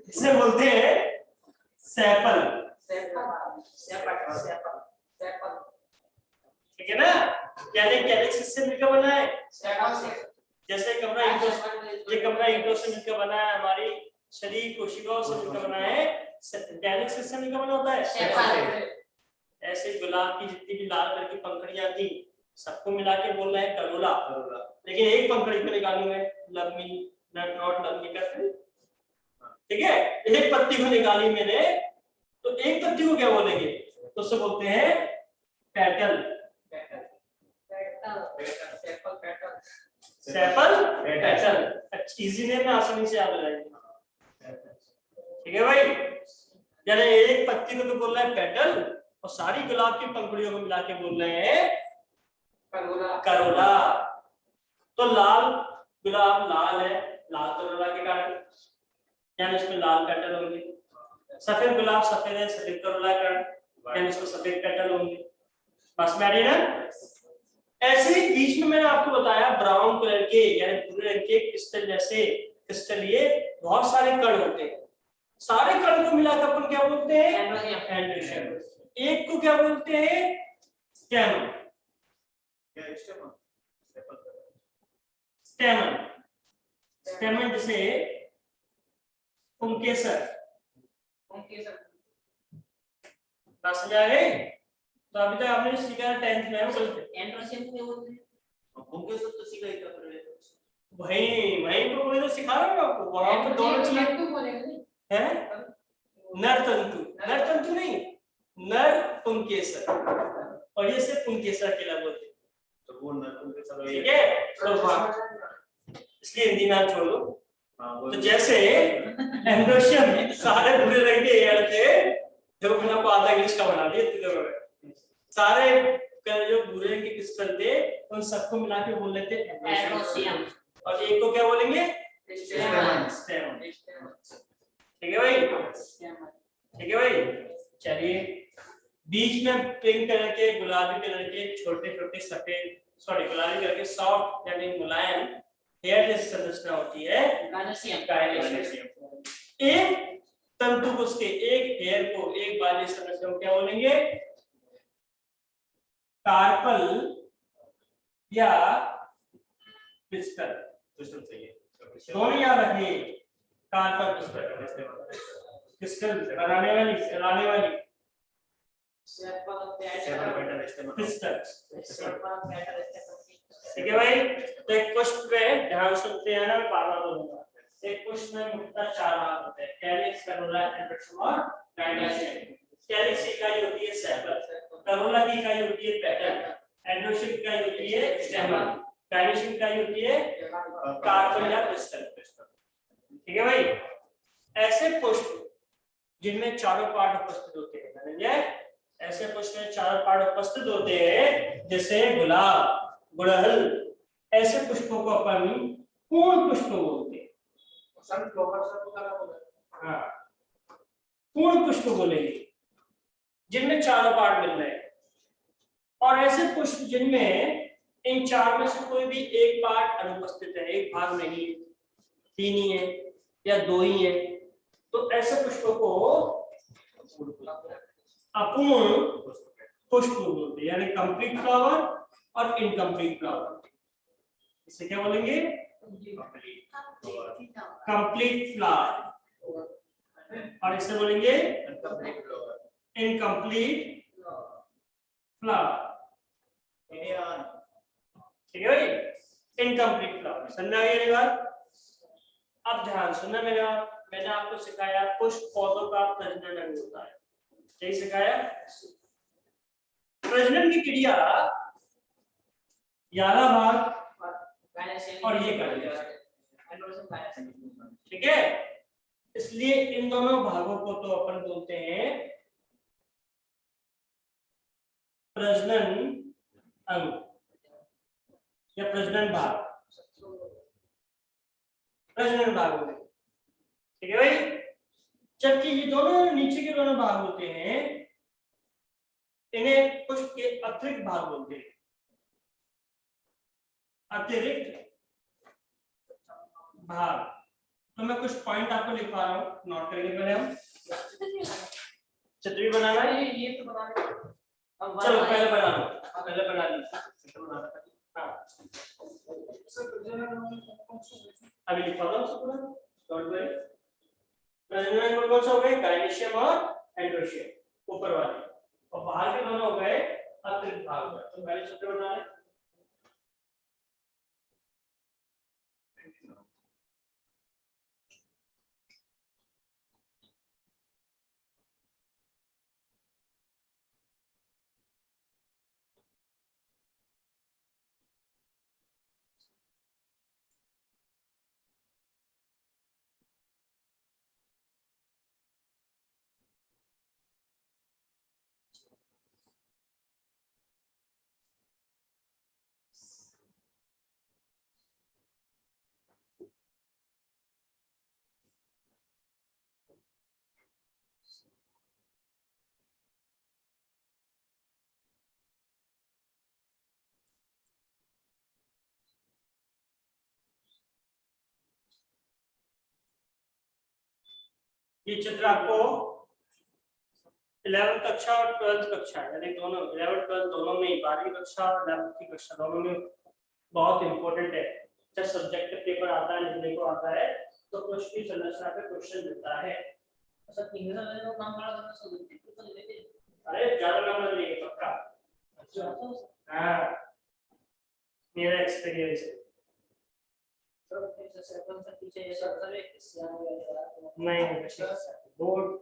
इसे बोलते हैं सेपल। ठीक है ना? यानी कैलिक्स इससे मिलकर बना है, जैसे कमरा ईंटों से मिलकर बना है, हमारी शरीर कोशिकाओं से मिलकर बना है, कैलिक्स किससे मिलकर बना होता है? ऐसे गुलाब की जितनी भी लाल कलर की पंखुड़ियां थी, सबको मिला के बोल रहे हैं करोला, लेकिन एक पंखुड़ी को निकालूंगा, लवनी नॉट लवनी करते, ठीक है, एक पत्ती को निकाली मैंने, तो एक पत्ती को क्या बोलेंगे? तो उससे बोलते हैं petal. Sepal, petal, easy name है, आसानी से याद हो जाएगी। ठीक है भाई, यानी एक पत्ती को तो बोल रहा है पेटल, और सारी गुलाब की पंखुड़ियों को मिला के बोल रहे हैं करोला। तो लाल गुलाब लाल है, लाल करोला के कारण, यानी उसमें लाल पेटल होंगे। सफेद गुलाब सफेद है, सफेद करोला के कारण, यानी उसमें सफेद पेटल होंगे। बस मैंने ना ऐसे ही बीच में मैंने आपको बताया ब्राउन कलर के, यानी भूरे रंग के क्रिस्टल जैसे क्रिस्टल, ये बहुत सारे कण होते हैं, सारे कण को मिलाकर अपन क्या बोलते हैं? एंड्रोशियम। एक को क्या बोलते हैं? स्टेमन। स्टेमन जिसे पुंकेसर, बात समझ आ गई? तो अभी तक आपने सीखा 10th में बोलते एंड्रोसियम में बोलते हैं। होंगे सब तो सीखा ही था पहले। वहीं वहीं तो वही तो सिखा रहा हूँ आपको, वहां पे दोनों चीजें तंतु बोलेंगे हैं। नर तंतु नहीं, नर पुंकेसर, और ये से पुंकेसर केला बोलते हैं। तो वो नरकुल के सब ठीक है, तो वहाँ इसलिए हिंदी नाम छोड़ दो। तो जैसे एंड्रोशियम में सारे भूरे रंग के एयर थे, जो मैंने आपको आधा इंग्लिश का बना दिया इतने देर में। सारे जो भूरे रंग के क्रिस्टल थे उन सबको मिला के बोल लेते हैं एंड्रोसियम। और एक को क्या बोलेंगे? स्टेमन। स्टेमन। ठीक है भाई, ठीक है भाई। चलिए, बीच में पिंक कलर के, गुलाबी कलर के छोटे छोटे सफेद, सॉरी गुलाबी कलर के सॉफ्ट यानी मुलायम हेयर जैसी संरचना होती है, गायनेशियम। एक तंतु को, उसके एक हेयर को, एक बाल जैसी संरचना को क्या बोलेंगे? कार्पल या पिस्टल। दोनों याद रखिए, कार्पल पिस्टल। पिस्टल बनाने वाली, चलाने वाली, पिस्टल। ठीक है भाई। तो एक पुष्प पे ध्यान सुनते हैं ना, मैं बार बार बोलूंगा। एक पुष्प में मुख्यतः 4 भाग होते हैं, कैलिक्स, करोला, एंड्रोशियम और गाइनोशियम। कैलिक्स की इकाई होती है सेपल, करोला की इकाई होती है पेटल, एंड्रोशियम की इकाई होती है स्टेमन, गाइनोशियम की इकाई होती है कार्पल या पिस्टल। ठीक है भाई। ऐसे पुष्प जिनमें चारों पार्ट उपस्थित होते हैं, समझे? ऐसे पुष्प में चारों पार्ट उपस्थित होते हैं, जैसे गुलाब, गुड़हल, ऐसे पुष्पों को अपन पूर्ण पुष्प बोलते हैं। हाँ, पूर्ण पुष्प बोलेंगे जिनमें चारों पार्ट मिल रहे हैं। और ऐसे पुष्प जिनमें इन चार में से कोई भी एक पार्ट अनुपस्थित है, एक भाग नहीं है, 3 ही है या 2 ही है, तो ऐसे पुष्पों को अपूर्ण पुष्प बोलते हैं, यानी कंप्लीट फ्लावर और इनकम्प्लीट फ्लावर। इसे क्या बोलेंगे? Complete flower. और इसे बोलेंगे इनकम्प्लीट फ्लावर। ठीक है भाई, इनकम्प्लीट फ्लावर। समझ आ गई बात? अब ध्यान सुनना मेरा, मैंने आपको सिखाया पुष्प पौधों का प्रजनन अंग होता है, यही सिखाया। प्रजनन की क्रिया 11 भाग और ये कर, ठीक है। इसलिए इन दोनों भागों को तो अपन बोलते हैं प्रजनन अंग या प्रजनन भाग, प्रजनन भाग होते हैं। ठीक है भाई। जबकि ये दोनों नीचे के दोनों भाग होते हैं, इन्हें पुष्प के अतिरिक्त भाग बोलते हैं। अतिरिक्त भाग। तो मैं कुछ पॉइंट आपको लिखवा रहा हूँ, नोट करेंगे पहले हम। चित्र भी बनाना है, ये तो बता दे। चलो पहले बना लो, पहले बना लीजिए। हाँ, अभी लिखवा दो उसको पूरा, डोंट वरी। प्रजनन में कौन सा हो गए? गायनेशियम और एंड्रोशियम ऊपर वाले, और बाहर के दोनों हो गए अतिरिक्त भाग। तो पहले चित्र बना लें। ये चित्र आपको 11वीं कक्षा और 12वीं कक्षा यानी दोनों 11वीं 12वीं दोनों में, 12वीं कक्षा और 11वीं की कक्षा दोनों में बहुत इंपॉर्टेंट है। जब सब्जेक्ट पेपर आता है, लिखने को आता है, तो पुष्प की संरचना पे क्वेश्चन मिलता है। सब इंग्लिश में काम करा तो सब लिखते हैं। अरे ज्यादा नंबर लेंगे पक्का। हाँ मेरा एक्सपीरियंस है। नहीं बोर्ड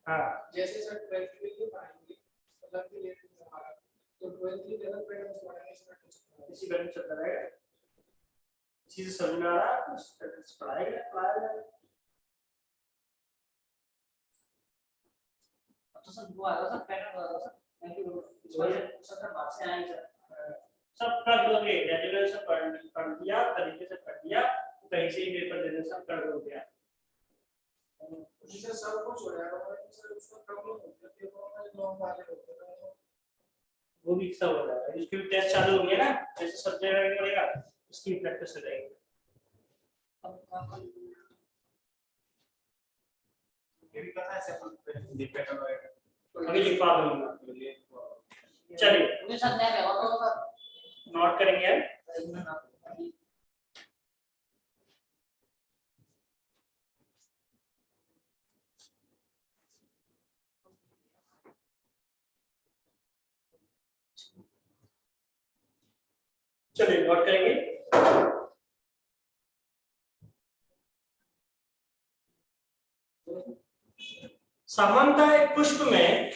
हाँ जैसे सर 12th के लिए पढ़ाएंगे अलग के लिए हमारा तो 12th की लेवल पे हम पढ़ाएंगे इसमें इसी बारे में चलता रहेगा, इसी से समझ में आ रहा है तो पढ़ाएगा। तो सर वो आया सर पैटर्न आ रहा सर थैंक यू सर बात से आए सर सब कर दोगे, रेगुलर से पढ़ दिया, तरीके से पढ़ दिया, कहीं से ही पेपर देने सब कर दोगे। उससे सब कुछ हो जाएगा और सर उसका प्रॉब्लम होती है पेपर में लॉन्ग वाले होते हैं वो भी सब हो जाएगा। इसके भी टेस्ट चालू होंगे ना, जैसे सब्जेक्ट करेगा उसकी प्रैक्टिस हो जाएगी। ये भी करना है सब पैटर्न वगैरह अभी लिखवा दूंगा। चलिए मुझे सर नया पेपर तो नोट करेंगे हम। चलिए नोट करेंगे। सामान्यतः एक पुष्प में,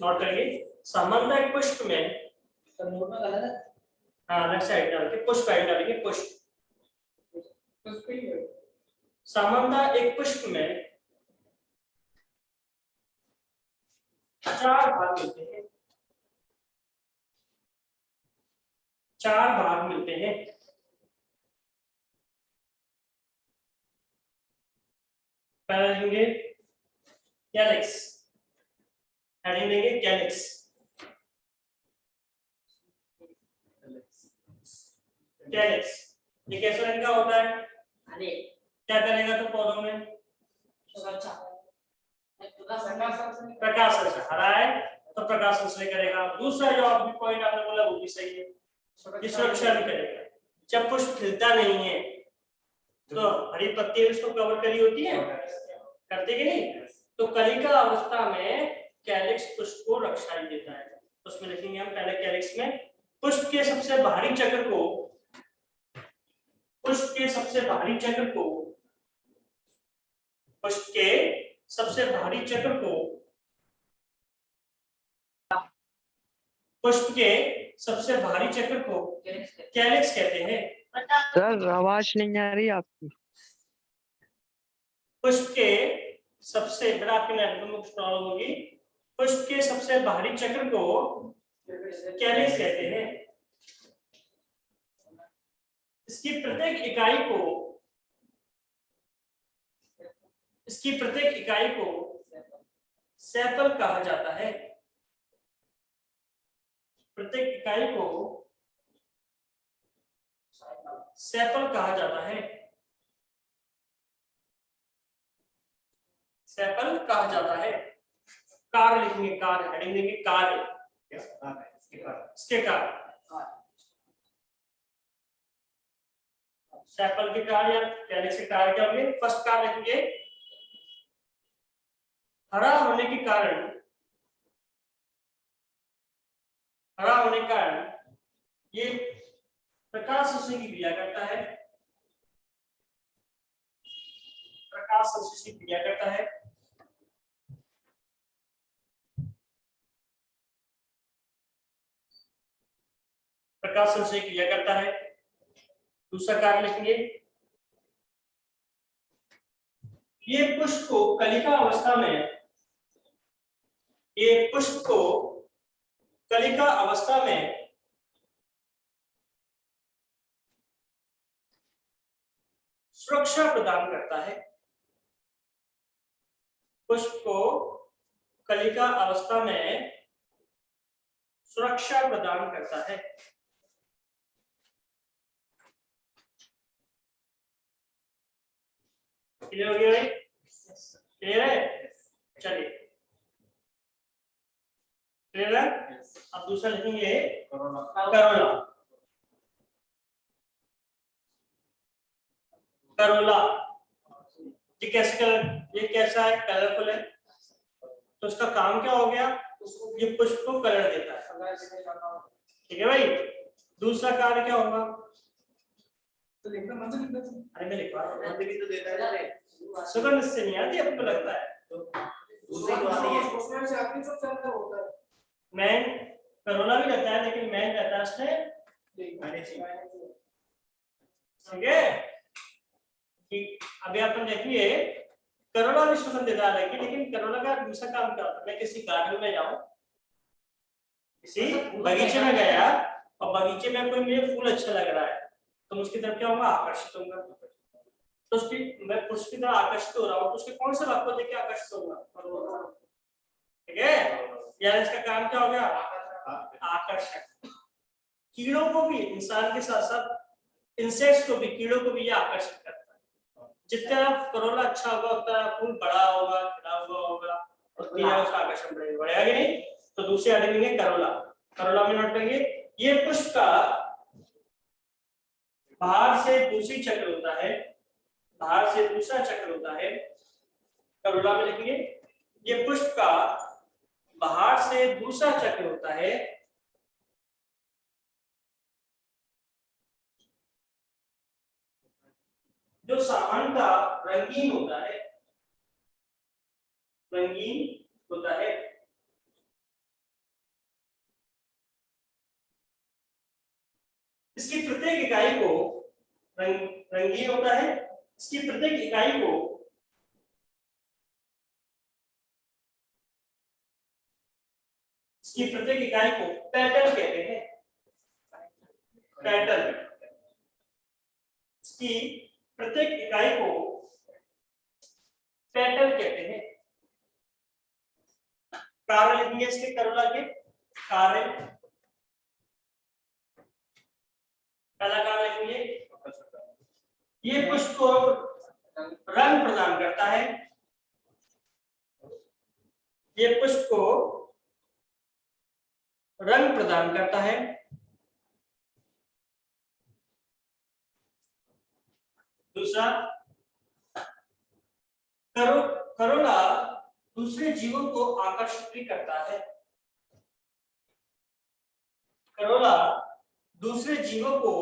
नोट करेंगे, सामान्यतः एक पुष्प में, सर नोट में गलत है हाँ लेफ्ट साइड डाल के पुष्प साइड डालेंगे, पुष्प। उस पे ही है सामान्यतः एक पुष्प में 4 भाग मिलते हैं, 4 भाग मिलते हैं। पहला लेंगे कैलिक्स, हेडिंग लेंगे कैलिक्स। कैलिक्स ये कैसा रंग का होता है? अरे क्या करेगा तो पौधों में? सुरक्षा प्रकाश संश्लेषण। हरा है तो प्रकाश संश्लेषण करेगा। दूसरा जो आपने पॉइंट आपने बोला वो भी सही है, ये सुरक्षा भी करेगा। जब पुष्प खिलता नहीं है तो हरी पत्ती उसको कवर करी होती है, करते कि नहीं? तो कलिका अवस्था में कैलिक्स पुष्प को रक्षा ही देता है। उसमें लिखेंगे हम पहले कैलिक्स में पुष्प के सबसे बाहरी चक्र को, पुष्प के सबसे बाहरी चक्र को, पुष्प के सबसे बाहरी चक्र को, पुष्प के सबसे बाहरी चक्र को कैलिक्स कहते हैं। सर आवाज नहीं आ रही आपकी। पुष्प के सबसे बड़ा आपके नेटवर्क में कुछ प्रॉब्लम होगी। पुष्प के सबसे बाहरी चक्र को कैलिक्स कहते हैं। इसकी प्रत्येक इकाई को, इसकी प्रत्येक इकाई को सेपल कहा जाता है। प्रत्येक इकाई को सेपल कहा जाता है, सेपल कहा जाता है। कार्य लिखेंगे, कार्य हेडिंग देंगे, कार्य, इसके कार्य, सेपल के कार्य या कैलिक्स के कार्य क्या होंगे? फर्स्ट कार्य लिखेंगे हरा होने के कारण, हरा होने के कारण ये प्रकाश संश्लेषण की क्रिया करता है, प्रकाश संश्लेषण की क्रिया करता है। प्रकाश संश्लेषण की क्रिया करता है। दूसरा कार्य लिखेंगे ये पुष्प को कलिका अवस्था में, ये पुष्प को कलिका अवस्था में सुरक्षा प्रदान करता है। पुष्प को कलिका अवस्था में सुरक्षा प्रदान करता है। क्लियर हो गया भाई? क्लियर है? चलिए क्लियर है? अब दूसरा लिखेंगे करोला। करोला ये कैसे कलर, ये कैसा है? कलरफुल है। तो उसका काम क्या हो गया? ये पुष्प को कलर देता है। ठीक है भाई। दूसरा कार्य क्या होगा? तो लिखना मंत्र लिखना था। अरे मैं लिखवा रहा हूँ। मंत्र भी तो देता है। सुगंध से नहीं आती, आपको लगता है? दूसरी तो आती है। उसमें से आती सब चलता होता है। मैन करोला भी रहता है, लेकिन मैन रहता है उसमें। ठीक है कि अभी अपन देखिए करोला भी सुगंध देता है, लेकिन करोला का दूसरा काम क्या होता है? मैं किसी गार्डन में जाऊं, किसी बगीचे में गया और बगीचे में कोई मुझे फूल अच्छा लग रहा है, तो उसकी तरफ क्या होगा? आकर्षित होऊंगा। तो उसकी मैं पुष्प की तरफ आकर्षित हो रहा हूँ, तो उसके कौन से भाग को देख के आकर्षित होऊंगा? ठीक है, यार इसका काम क्या हो गया? आकर्षक। कीड़ों को भी, इंसान के साथ साथ इंसेक्ट्स को भी, कीड़ों को भी ये आकर्षित करता है। जितना करोला अच्छा होगा उतना फूल बड़ा होगा, खिला हुआ होगा, उतनी ज्यादा उसका आकर्षण बढ़ेगा। बढ़ेगा कि नहीं? तो दूसरी आदमी लेंगे करोला। करोला में नोट करेंगे, ये पुष्प का बाहर से दूसरी चक्र होता है, बाहर से दूसरा चक्र होता है। करोला में लिखिए, ये पुष्प का बाहर से दूसरा चक्र होता है। जो सामान्यतः रंगीन होता है, रंगीन होता है। इसकी प्रत्येक इकाई को रंगीन होता है। इसकी प्रत्येक इकाई को पेटल कहते हैं। पेटल। इसकी प्रत्येक इकाई को पेटल कहते हैं। कार्य लिखेंगे इसके करोला के। कार्य, पहला कार्य लिखेंगे, ये पुष्प को रंग प्रदान करता है। ये पुष्प को रंग प्रदान करता है। दूसरा, करोला दूसरे जीवों को आकर्षित भी करता है। करोला दूसरे जीवों को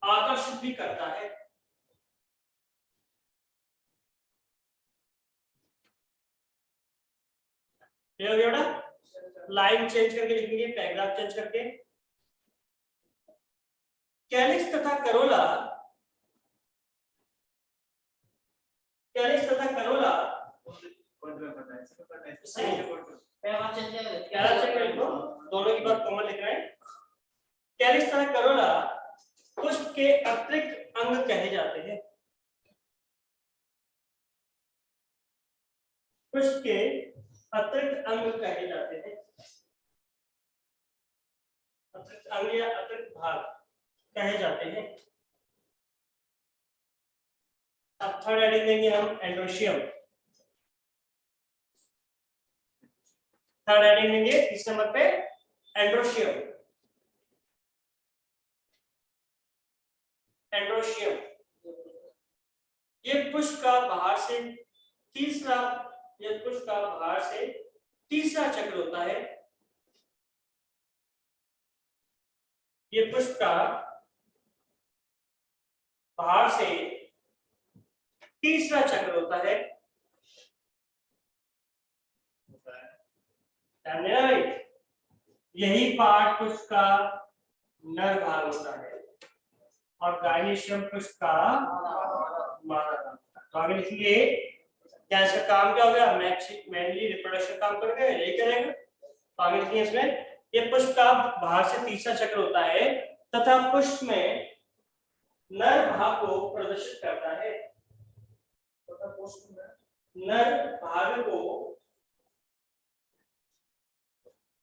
आकर्षित भी करता है। ये हो गया बेटा। लाइन चेंज करके लिखेंगे, पैराग्राफ चेंज करके। कैलिक्स तथा करोला, कैलिक्स तथा करोला दोनों की बात कॉमन लिख रहे हैं। कैलिक्स तथा करोला पुष्प के अतिरिक्त अंग कहे जाते हैं। पुष्प के अतिरिक्त अंग कहे जाते हैं। अतिरिक्त अंग या अतिरिक्त भाग कहे जाते हैं। अब थर्ड हेडिंग देंगे हम एंड्रोशियम। थर्ड हेडिंग देंगे इस नंबर पे एंड्रोशियम। एंड्रोशियम ये पुष्प का बाहर से तीसरा, ये पुष्प का बाहर से तीसरा चक्र होता है। ये पुष्प का बाहर से तीसरा चक्र होता है। ध्यान देना भाई, यही पार्ट पुष्प का नर भाग होता है और गायनेशियम पुष्प का मादा भाग। तो आगे लिखिए, क्या इसका काम क्या हो गया? मेनली रिप्रोडक्शन काम करेगा, यही करेगा। तो आगे लिखिए इसमें, ये पुष्प का बाहर से तीसरा चक्र होता है तथा पुष्प में नर भाग को प्रदर्शित करता है। नर भाग को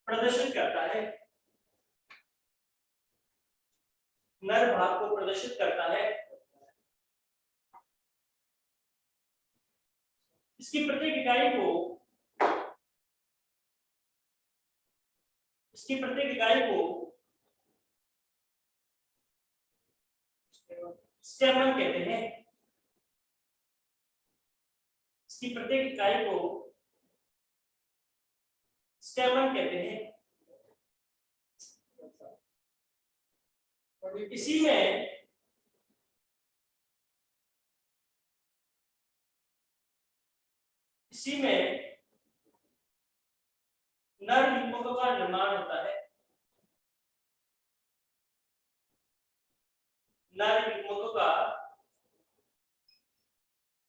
प्रदर्शित करता है। नर भाग को प्रदर्शित करता है। इसकी प्रत्येक इकाई को स्टेमन कहते हैं। इसकी प्रत्येक इकाई को स्टेमन कहते हैं। इसी में नर युग्मकों का निर्माण होता है। नर युग्मकों का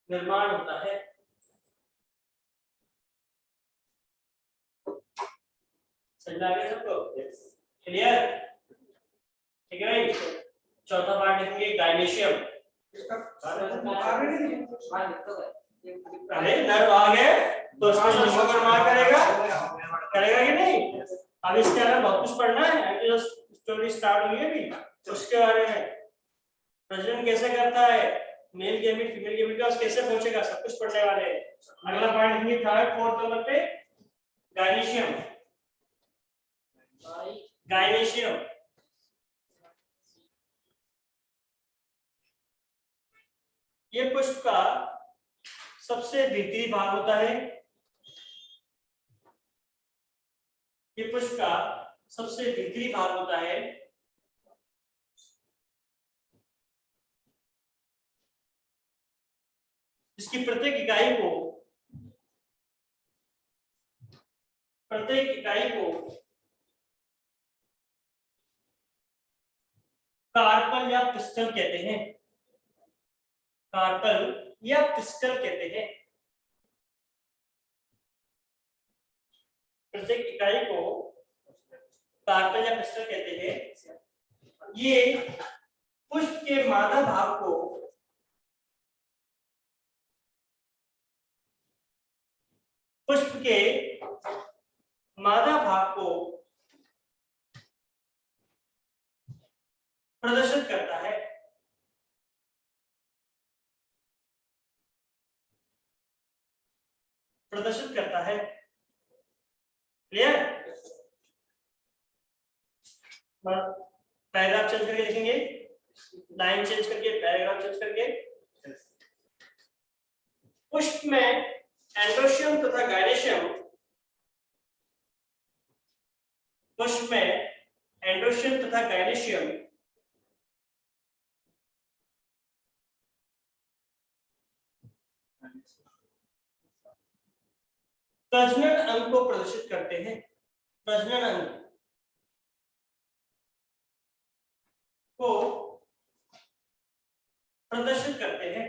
निर्माण होता है। समझ आ गया सबको? क्लियर? ठीक है भाई। चौथा पार्ट लिखेंगे गायनेशियम। अरे नर आ गए तो उसमें युग्मक निर्माण करेगा कि नहीं? अब इसके अलावा बहुत कुछ पढ़ना है। स्टोरी स्टार्ट हुई है अभी, उसके बारे में प्रजनन कैसे करता है, मेल गैमेट फीमेल गैमेट का कैसे पहुंचेगा, सब कुछ पढ़ने वाले हैं। अगला पॉइंट लिखिए थर्ड फोर्थ नंबर पे गायनेशियम। गायनेशियम ये पुष्प का सबसे भीतरी भाग होता है। ये पुष्प का सबसे भीतरी भाग होता है। इसकी प्रत्येक इकाई को कार्पल या पिस्टल कहते हैं। कार्पल या पिस्टल कहते हैं। प्रत्येक इकाई को कार्पल या पिस्टल कहते हैं। ये पुष्प के मादा भाग को प्रदर्शित करता है। क्लियर? पैराग्राफ चेंज करके लिखेंगे, लाइन चेंज करके, पैराग्राफ चेंज करके। पुष्प में एंड्रोशियम तथा गायनेशियम, पुष्प में एंड्रोशियम तथा गायनेशियम प्रजनन अंग को प्रदर्शित करते हैं। प्रजनन अंग को प्रदर्शित करते हैं।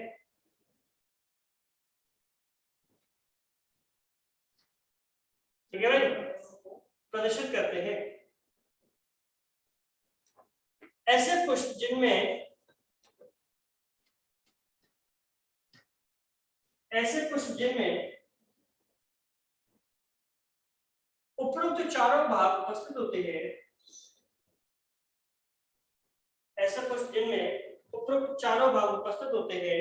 ठीक है भाई? प्रदर्शित करते हैं। ऐसे पुष्प जिनमें उपरोक्त चारों भाग उपस्थित होते हैं, ऐसे पुष्प जिनमें उपरोक्त चारों भाग उपस्थित होते हैं,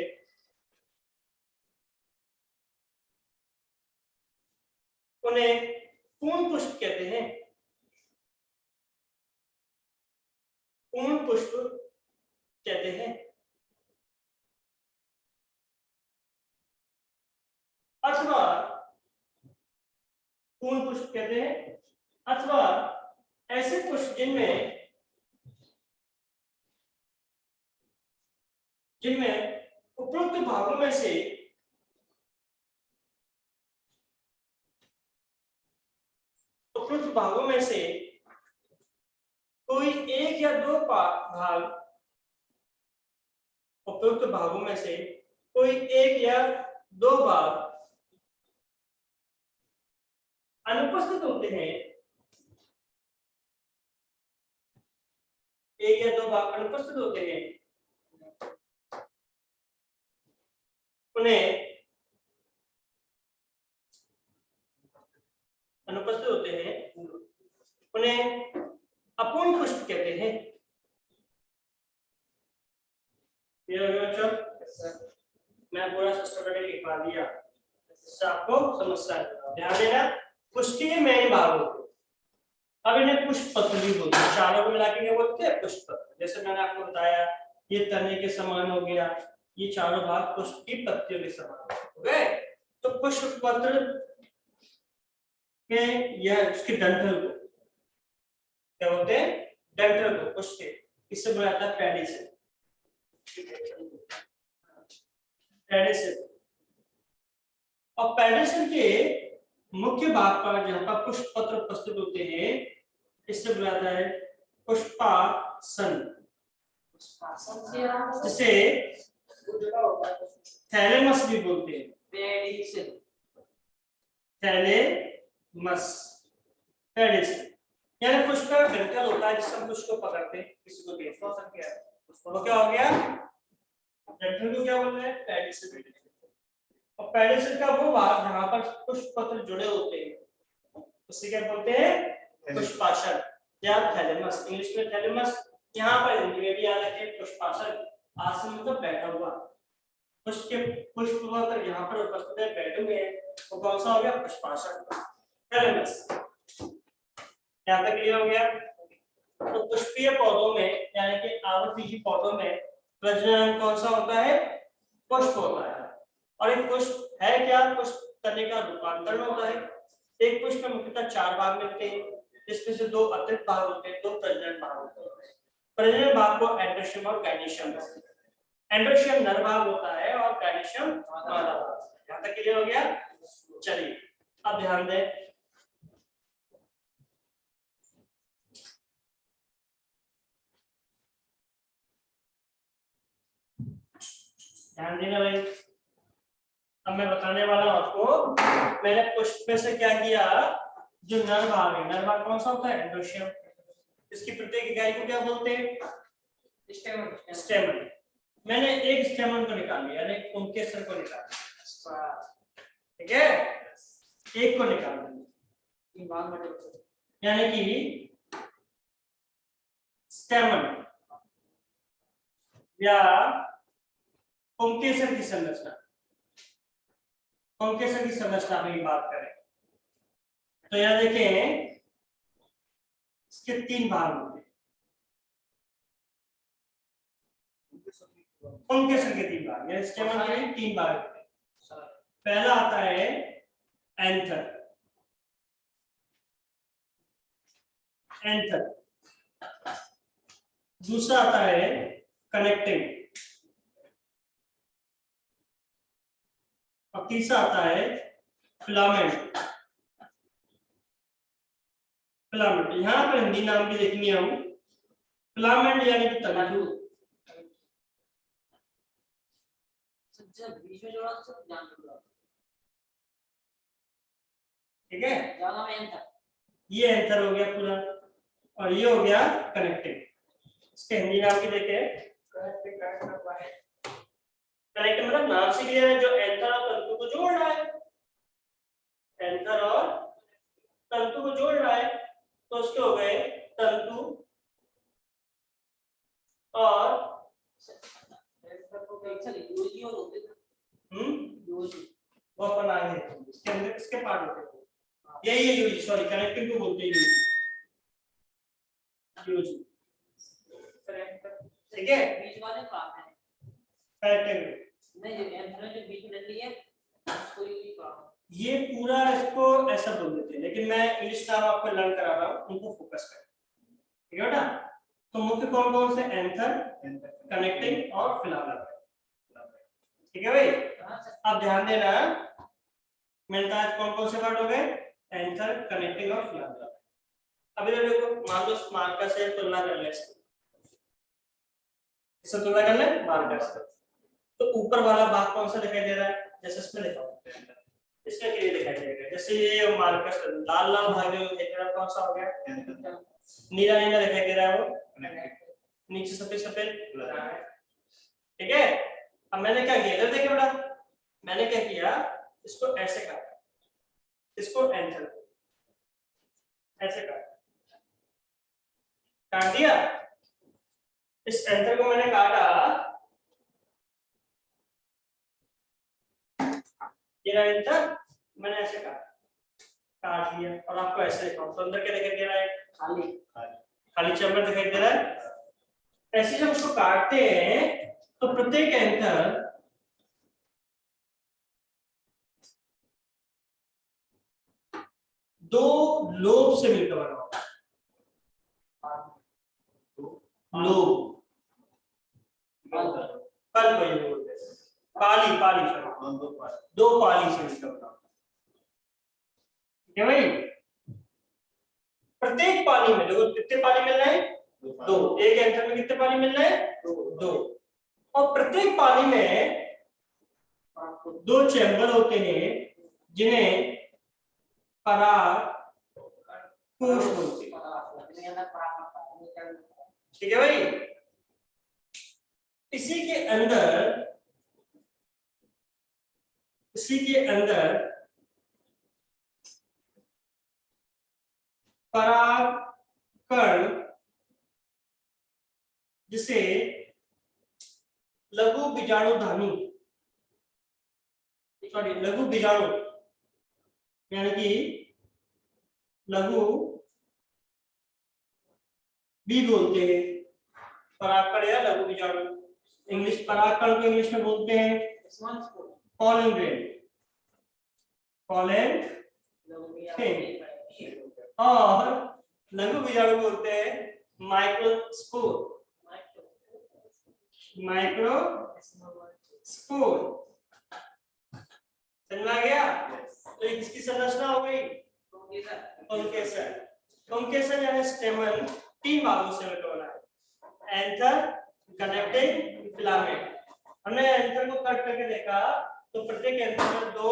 उन्हें पूर्ण पुष्प कहते हैं। पूर्ण पुष्प कहते हैं। अथवा पूर्ण पुष्प कहते हैं, अथवा ऐसे पुष्प जिनमें उपरोक्त भागों में से कोई एक या दो भाग, उपरोक्त भागों में से कोई एक या दो भाग अनुपस्थित होते हैं। एक या दो भाग अनुपस्थित होते हैं, उन्हें अपूर्ण पुष्प कहते हैं। ये बच्चों मैं पूरा सिस्टमेटिक लिखवा दिया, इससे आपको समस्या ध्यान देना। पुष्प के मेन भाग होते हैं। अब इन्हें पुष्प पत्र भी बोलते हैं। चारों को मिला के क्या बोलते हैं? पुष्प पत्र। जैसे मैंने आपको बताया, ये तने के समान हो गया, ये चारों भाग पुष्प की पत्तियों के समान हो गए। तो पुष्प पत्र के यह उसके डंठल को क्या बोलते हैं, डंठल को पुष्प के, इससे बोला जाता है पेडिसल। पेडिसल और पेडिसल के मुख्य भाग पर जहां पर पुष्प पत्र प्रस्तुत होते हैं इससे बोला जाता है पुष्पासन, जिसे थैलेमस भी बोलते हैं। थैलेमस, पेडिसल यानी पुष्प का डंठल होता है जिससे हम पुष्प को पकड़ते हैं, किसी को देखते हैं। वो क्या हो गया, डंठल को क्या बोल रहे हैं, पेडिसल। और पेडिसल का वो भाग जहां पर पुष्प पत्र जुड़े होते हैं उसे क्या बोलते हैं, पुष्पासन या थैलेमस। इंग्लिश में थैलेमस, यहाँ पर हिंदी में भी याद रखें पुष्पासन। आसन मतलब बैठा हुआ, पुष्प के पुष्प पत्र यहाँ पर उपस्थित है, बैठे हुए हैं, वो कौन सा हो गया, पुष्पासन, थैलेमस। यहाँ तक क्लियर हो गया। तो पुष्पीय पौधों में यानी कि आवृतबीजी पौधों में प्रजनन कौन सा होता है, पुष्प होता है। और एक पुष्प है क्या, पुष्प तने का रूपांतरण होता है। एक पुष्प में मुख्यतः 4 भाग मिलते हैं, जिसमें से 2 अतिरिक्त भाग होते हैं, 2 प्रजनन भाग होते हैं। प्रजनन भाग को एंड्रोशियम और गाइनेशियम, एंड्रोशियम नर भाग होता है और गाइनेशियम मादा भाग। यहाँ तक क्लियर हो गया। चलिए अब ध्यान दें, ध्यान देना भाई। अब मैं बताने वाला हूं आपको, मैंने पुष्प में से क्या किया, जो नर भाग है, नर भाग कौन सा होता है, एंड्रोशियम। इसकी प्रत्येक इकाई को क्या बोलते हैं, स्टेमन। मैंने एक स्टेमन को निकाल लिया, यानी पुंकेसर को निकाल लिया, ठीक है, एक को निकाल दिया, यानी कि स्टेमन या पुंकेसर की संरचना। पुंकेसर की संरचना में बात करें तो यहां देखें इसके 3 भाग होते हैं, पुंकेसर के 3 भाग, यानी स्टेमन के 3 भाग होते हैं। पहला आता है एंथर, एंथर। दूसरा आता है कनेक्टिंग, और तीसरा आता है फिलामेंट। फिलामेंट यहाँ पर हिंदी नाम भी देखेंगे हम, फिलामेंट यानी कि तंतु। ठीक है, ये एंथर हो गया पूरा, और ये हो गया कनेक्टिंग। इसके हिंदी नाम भी देखे, कनेक्ट मतलब नाम से क्लियर है, जो एंथर और तंतु को जोड़ रहा है, एंथर और तंतु को जोड़ रहा है, तो उसके हो गए तंतु और वो अपन आगे इसके अंदर इसके पार्ट होते हैं, यही है यूजी, सॉरी कनेक्टिंग को बोलते हैं यूजी, ठीक है। बीच वाले काम है कनेक्टिंग नहीं, ये एंथर जो बीच में डली है उसको ही काम, ये पूरा इसको ऐसा बोल देते हैं, लेकिन मैं इंग्लिश नाम आपको लर्न करा रहा हूँ, उनको फोकस करें, ठीक है बेटा। तो मुख्य कौन कौन से, एंथर, कनेक्टिंग और फिलामेंट, ठीक है भाई। अब ध्यान देना, मैंने कहा कौन कौन से वर्ड हो गए, एंथर, कनेक्टिंग और फिलामेंट। अभी देखो मान लो मार्कर से तुलना कर ले, इससे तुलना कर ले मार्कर से, तो ऊपर वाला भाग कौन सा दिखाई दे रहा है, जैसे इसमें लिखा हुआ है, इसमें क्लियर दिखाई देगा। जैसे ये मार्कर से लाल लाल भाग जो दिख रहा है कौन सा हो गया, नीला नीला दिखाई दे रहा है वो, नीचे सफेद सफेद, ठीक है। अब मैंने क्या किया, इधर देखिए बेटा, मैंने क्या किया, इसको ऐसे काटा, इसको एंथर ऐसे काट दिया। इस एंथर को मैंने काटा, ये रहा एंथर, मैंने ऐसे काट लिया, और आपको ऐसे लिखा तो अंदर क्या दिखाई दे रहा है, खाली खाली चैम्बर दिखाई दे रहा है। ऐसे जब उसको काटते हैं तो प्रत्येक एंथर दो लोब से मिलकर बना होता है। लोब कल को ये बोलते हैं पाली पाली sorry, दो पाली से मिलकर बना होता है। ठीक है भाई, प्रत्येक पाली में देखो कितने पाली मिल रहे हैं, दो। एक एंथर में कितने पाली मिल रहे हैं, दो। और प्रत्येक पाली में दो चैम्बर होते हैं जिन्हें परागकोश बोलते हैं। ठीक है भाई, इसी के अंदर परागकण जिसे लघु बीजाणुधानी लघु बीजाणु यानी कि लघु बी बोलते हैं, परागकण या लघु बीजाणु। इंग्लिश परागकण को इंग्लिश में बोलते हैं पॉलन ग्रेन, पॉलन ग्रेन। और लघु बीजाणु बोलते हैं माइक्रोस्पोर, माइक्रोस्पोर। समझ में आ गया? तो इसकी संरचना हो गई कॉन्केशन। कॉन्केशन यानी स्टेमन तीन भागों से मिलकर बना है, एंथर, कनेक्टिंग, फिलामेंट। हमने एंथर को कट करके देखा तो प्रत्येक एंथर में दो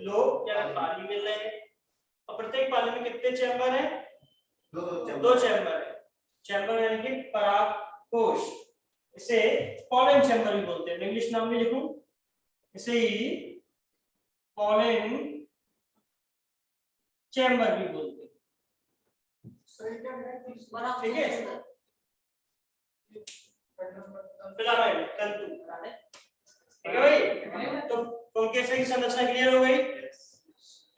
लोब यानी पाली मिल रहे हैं, और प्रत्येक पाली में कितने चैम्बर हैं, दो चैम्बर है। चैम्बर यानी कि परागकोश, इसे पॉलन चैम्बर भी बोलते हैं। इंग्लिश नाम भी लिखूं, इसे ही पॉलन चैम्बर भी बोलते हैं। ठीक है, फिलामेंट तंतु। ठीक है भाई, तो कॉन्केशन की संरचना क्लियर हो गई,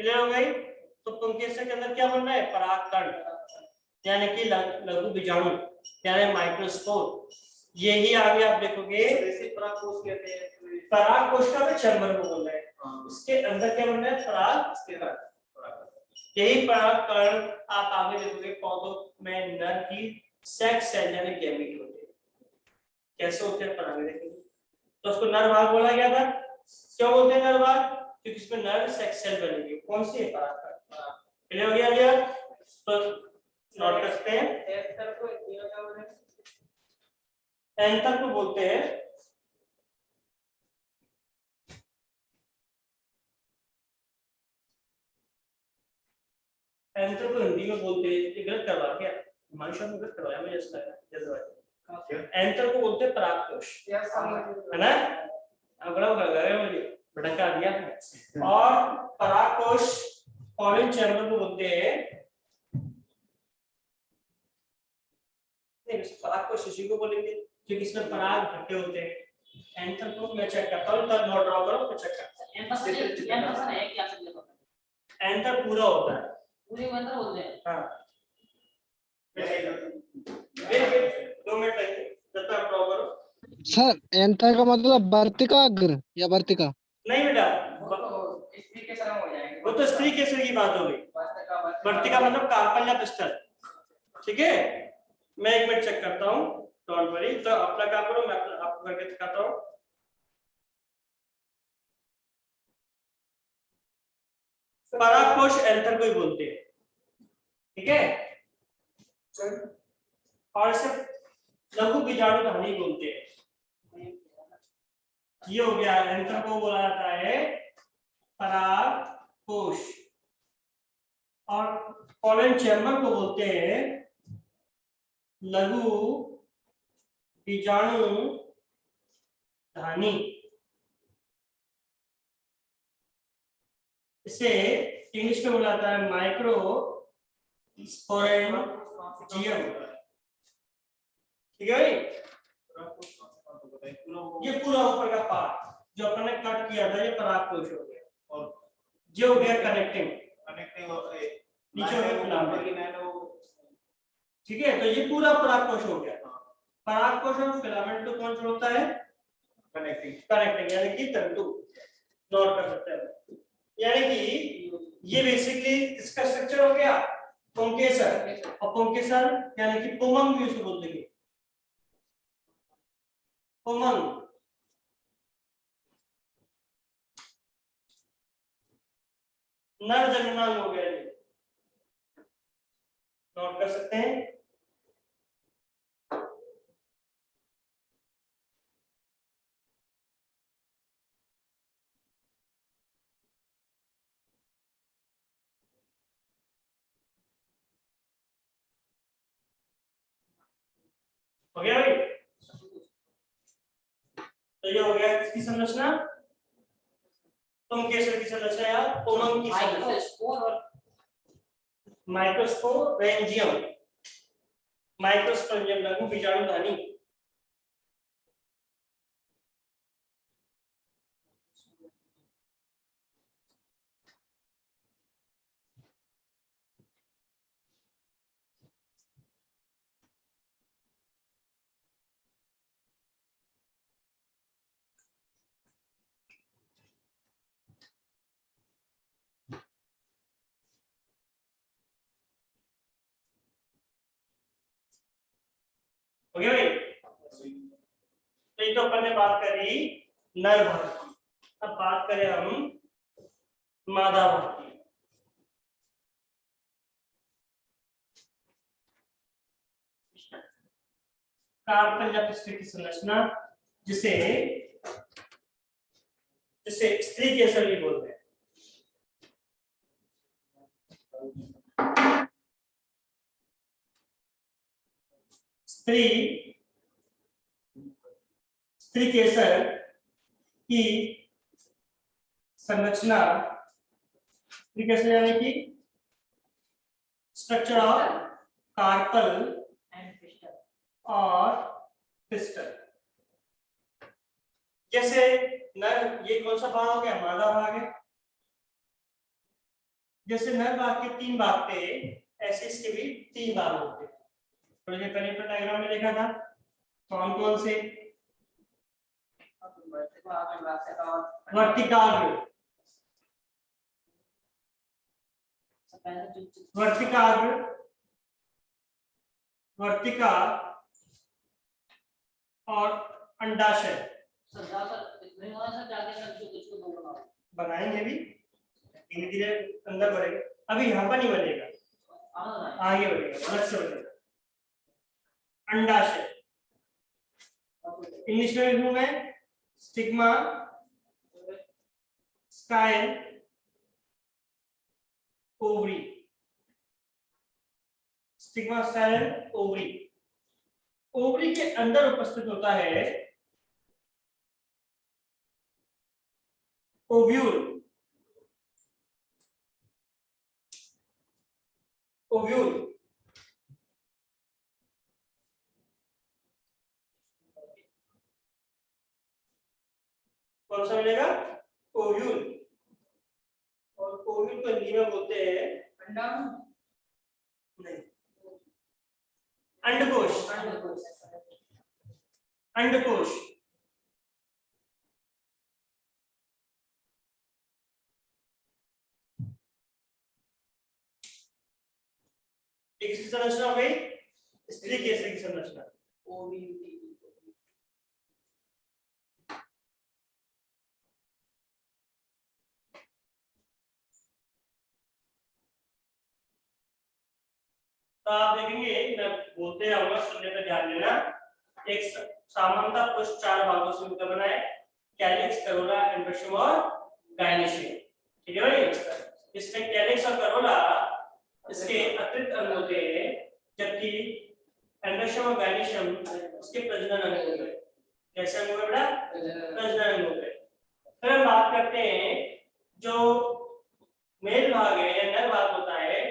क्लियर हो गई। तो कॉन्केशन के अंदर क्या बन रहा है, परागकण यानी कि लघु बीजाणु यानी माइक्रोस्पोर। यही आगे आप देखोगे परागकोश कहते हैं। परागकोश का भी चैम्बर को बोल रहे हैं, इसके अंदर क्या बन रहा है, परागकण। यही परागकण आप आगे देखोगे पौधों में नर की सेक्स सेल यानी गैमेट होते हैं। कैसे होते हैं आगे देखेंगे। तो उसको नर भाग बोला गया था। क्यों बोलते हैं नर भाग, क्योंकि इसमें नर सेक्स सेल बनेगी। कौन सी है, परागकण। क्लियर हो गया? तो नोट करते हैं, एंथर को बोलते हैं एंथर को हिंदी में बोलते हैं, ये गलत करवा क्या, हमारे शब्द में गलत करवाया मुझे ऐसा लगा। एंथर को बोलते हैं परागकोश, है ना, अगला कर गए मुझे भटका दिया। और परागकोश पॉलन चैम्बर को बोलते हैं, परागकोश इसी को बोलेंगे क्योंकि इसमें पराग इकट्ठे होते हैं। एंथर को मैं चेक करता हूं, तब नोट ड्रॉ करो तो चेक करता हूं। एंथर पूरा होता है, पूरी मंत्र बोलते हैं। हां, 2 मिनट लगेंगे तब तक ड्रॉ करो। सर एंथर का मतलब वर्तिका अग्र या वर्तिका? नहीं बेटा, स्त्री के शर्म हो जाएंगे। वो तो स्त्री केसर की बात हो गई। वर्तिका मतलब कार्पल या पिस्टल। ठीक है, मैं एक मिनट चेक करता हूं, डोंट वरी। तो अपना काम करो, मैं आपको करके दिखाता हूं। परागकोश एंथर को ही बोलते हैं, ठीक है। और इसे लघु बीजाणुधानी बोलते हैं। ये हो गया, एंथर को बोला जाता है परागकोश, और पॉलन चैम्बर को बोलते हैं लघु बीजाणुधानी। इसे इंग्लिश में बोला जाता है माइक्रो स्पोरेंजियम। ठीक है भाई, ये पूरा ऊपर का पार्ट जो अपन ने कट किया था ये परागकोश हो गया, और ये हो गया कनेक्टिंग नीचे हो गया फिलामेंट। ठीक है, तो ये पूरा परागकोश हो गया। परागकोश और फिलामेंट को कौन छोड़ता है, कनेक्टिंग यानी कि तंतु। नोट कर सकते हैं, यानी कि ये बेसिकली इसका स्ट्रक्चर हो गया पुंकेसर, और पुंकेसर यानी कि पुमंग भी उसको बोल देंगे, पुमंग। नर जननांग हो गया, ये नोट कर सकते हैं। हो गया भाई? तो ये हो गया किसकी संरचना? पुंकेसर की संरचना या पुमंग की संरचना। माइक्रोस्पोर और माइक्रोस्पोरेंजियम, माइक्रोस्पोरेंजियम लघु बीजाणुधानी। हो गया भाई? तो ये तो अपन ने बात करी नर भाग की। अब बात करें हम मादा भाग की। कार्पल या पृष्ठ की संरचना, जिसे जिसे स्त्री केसर भी बोलते हैं। स्त्री केसर की संरचना, स्त्री केसर यानी कि structure of carpal and pistol. और पिस्टल। जैसे नर, ये कौन सा भाग हो गया? मादा भाग है। जैसे नर भाग के 3 भाग थे, ऐसे इसके भी 3 भाग होते हैं। तो ये पहले तो डायग्राम में देखा था, कौन कौन से? वर्तिकाग्र, वर्तिकाग्र, वर्तिका और अंडाशय। बनाएंगे भी धीरे धीरे, अंदर बढ़ेगा, अभी यहाँ पर नहीं बनेगा, आगे बढ़ेगा, अलग से बनेगा। अंडाशय इंग्लिश में लिखूं मैं, stigma, style, ovary. Stigma, style, ovary. Ovary के अंदर उपस्थित होता है ओव्यूल। ओव्यूल कौन सा मिलेगा? ओव्यूल। और ओव्यूल को हिंदी में बोलते हैं नहीं, अंडकोश। अंडकोश। किसकी संरचना हो गई? स्त्री केसर की संरचना। तो आप देखेंगे, मैं बोलते रहूंगा, सुनने पे ध्यान देना। एक सामान्यतः पुष्प 4 भागों से मिलकर बना है, कैलिक्स, करोला, एंड्रोशियम और गायनेशियम। ठीक है भाई? इसमें कैलिक्स और करोला इसके अतिरिक्त अंग होते हैं, जबकि एंड्रोशियम और गायनेशियम इसके प्रजनन अंग होते हैं। कैसे अंग होते हैं? प्रजनन अंग होते हैं। फिर हम बात करते हैं जो मेल भाग है या नर भाग होता है,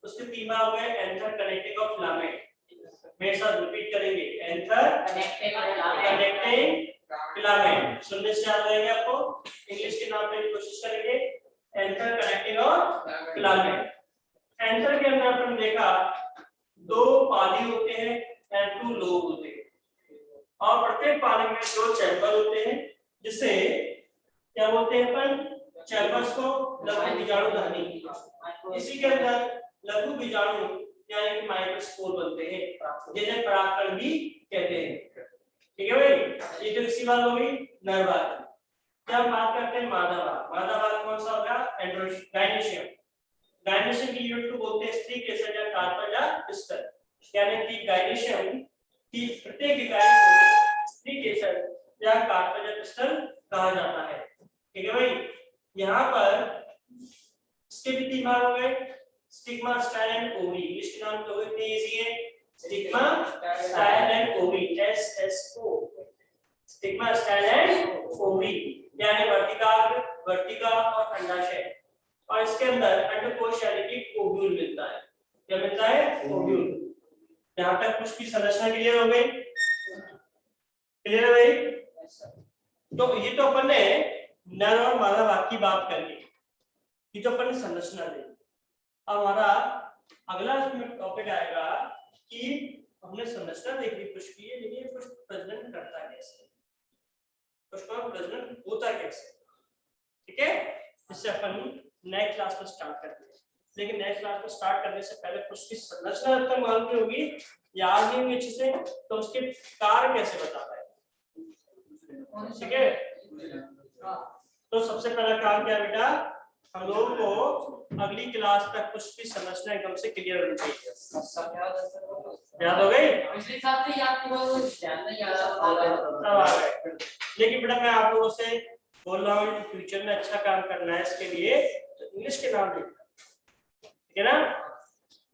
उसके 3 भाग हो गए, एंथर, कनेक्टिंग और फिलामेंट। मेरे साथ रिपीट करेंगे, एंथर, कनेक्टिंग, फिलामेंट। सुनने से याद रहेंगे आपको, इंग्लिश के नाम पे भी कोशिश करेंगे, एंथर, कनेक्टिंग और फिलामेंट। एंथर के अंदर अपन देखा 2 पाली होते हैं एंड 2 लोब होते हैं, और प्रत्येक पाली में 2 चैम्बर होते हैं, जिसे क्या बोलते हैं अपन? चैम्बर्स को लघु बीजाणु धनी, इसी के अंदर लघु बीजाणु यानी कि माइक्रोस्पोर बनते हैं जिन्हें परागकण भी कहते हैं। ठीक है भाई, ये तो किसी बात हो गई नर बात। जब बात करते हैं मादा बात, मादा बात कौन सा होगा? गायनेशियम। गायनेशियम की यूनिट को बोलते हैं स्त्री केसर या कार्पेल या पिस्टल, यानी कि गायनेशियम की प्रत्येक इकाई को स्त्री केसर या कार्पेल या पिस्टल कहा जाता है। ठीक है भाई, यहाँ पर इसके भी 3 भाग हो गए, स्टिग्मा, स्टाइल एंड ओवरी। इसके नाम तो इतने इजी है, stigma, style and ovary, SSO। Stigma, style and ovary यानी वर्तिकाग्र, वर्तिका और अंडाशय, और इसके अंदर अंडकोश यानी कि ओव्यूल मिलता है। क्या मिलता है? ओव्यूल। यहाँ तक कुछ की संरचना क्लियर हो गई? क्लियर है भाई? तो ये तो अपन ने नर और मादा भाग की बात कर ली, ये तो अपन ने संरचना दी। अब हमारा अगला टॉपिक आएगा कि हमने संरचना देख ली पुष्प की, लेकिन पुष्प प्रजनन करता कैसे, पुष्प का प्रजनन होता कैसे। ठीक है, इससे अपन नेक्स्ट क्लास में स्टार्ट करते हैं। लेकिन नेक्स्ट क्लास में स्टार्ट करने से पहले पुष्प की संरचना जब तक मालूम नहीं होगी, याद नहीं होगी अच्छे से, तो उसके कार्य कैसे बता पाए। ठीक है, तो सबसे पहला काम क्या बेटा, हम लोगों को अगली क्लास तक पुष्प की संरचना एकदम से क्लियर होनी चाहिए। याद हो गई? पिछले साल से याद नहीं हुआ, ध्यान नहीं आ अब आ गए। लेकिन बेटा मैं आप लोगों से बोल रहा हूँ कि फ्यूचर में अच्छा काम करना है, इसके लिए तो इंग्लिश के नाम लिखना, ठीक है ना।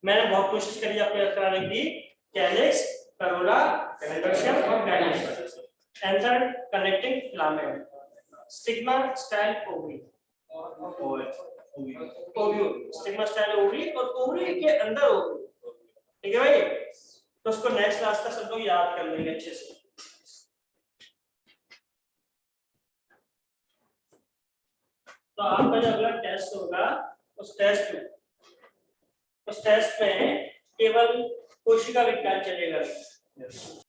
मैंने बहुत कोशिश करी आपको याद कराने की, कैलिक्स, करोला, कैल्शियम और gynoecium, anther, connecting filament, stigma, style, ovary, ovule, stigma, style, ovary और ओवरी के अंदर ओव्यूल। ठीक है भाई, तो उसको नेक्स्ट क्लास तक सब लोग याद कर लेंगे अच्छे से। तो आपका जो अगला टेस्ट होगा, उस टेस्ट में केवल कोशिका विज्ञान चलेगा।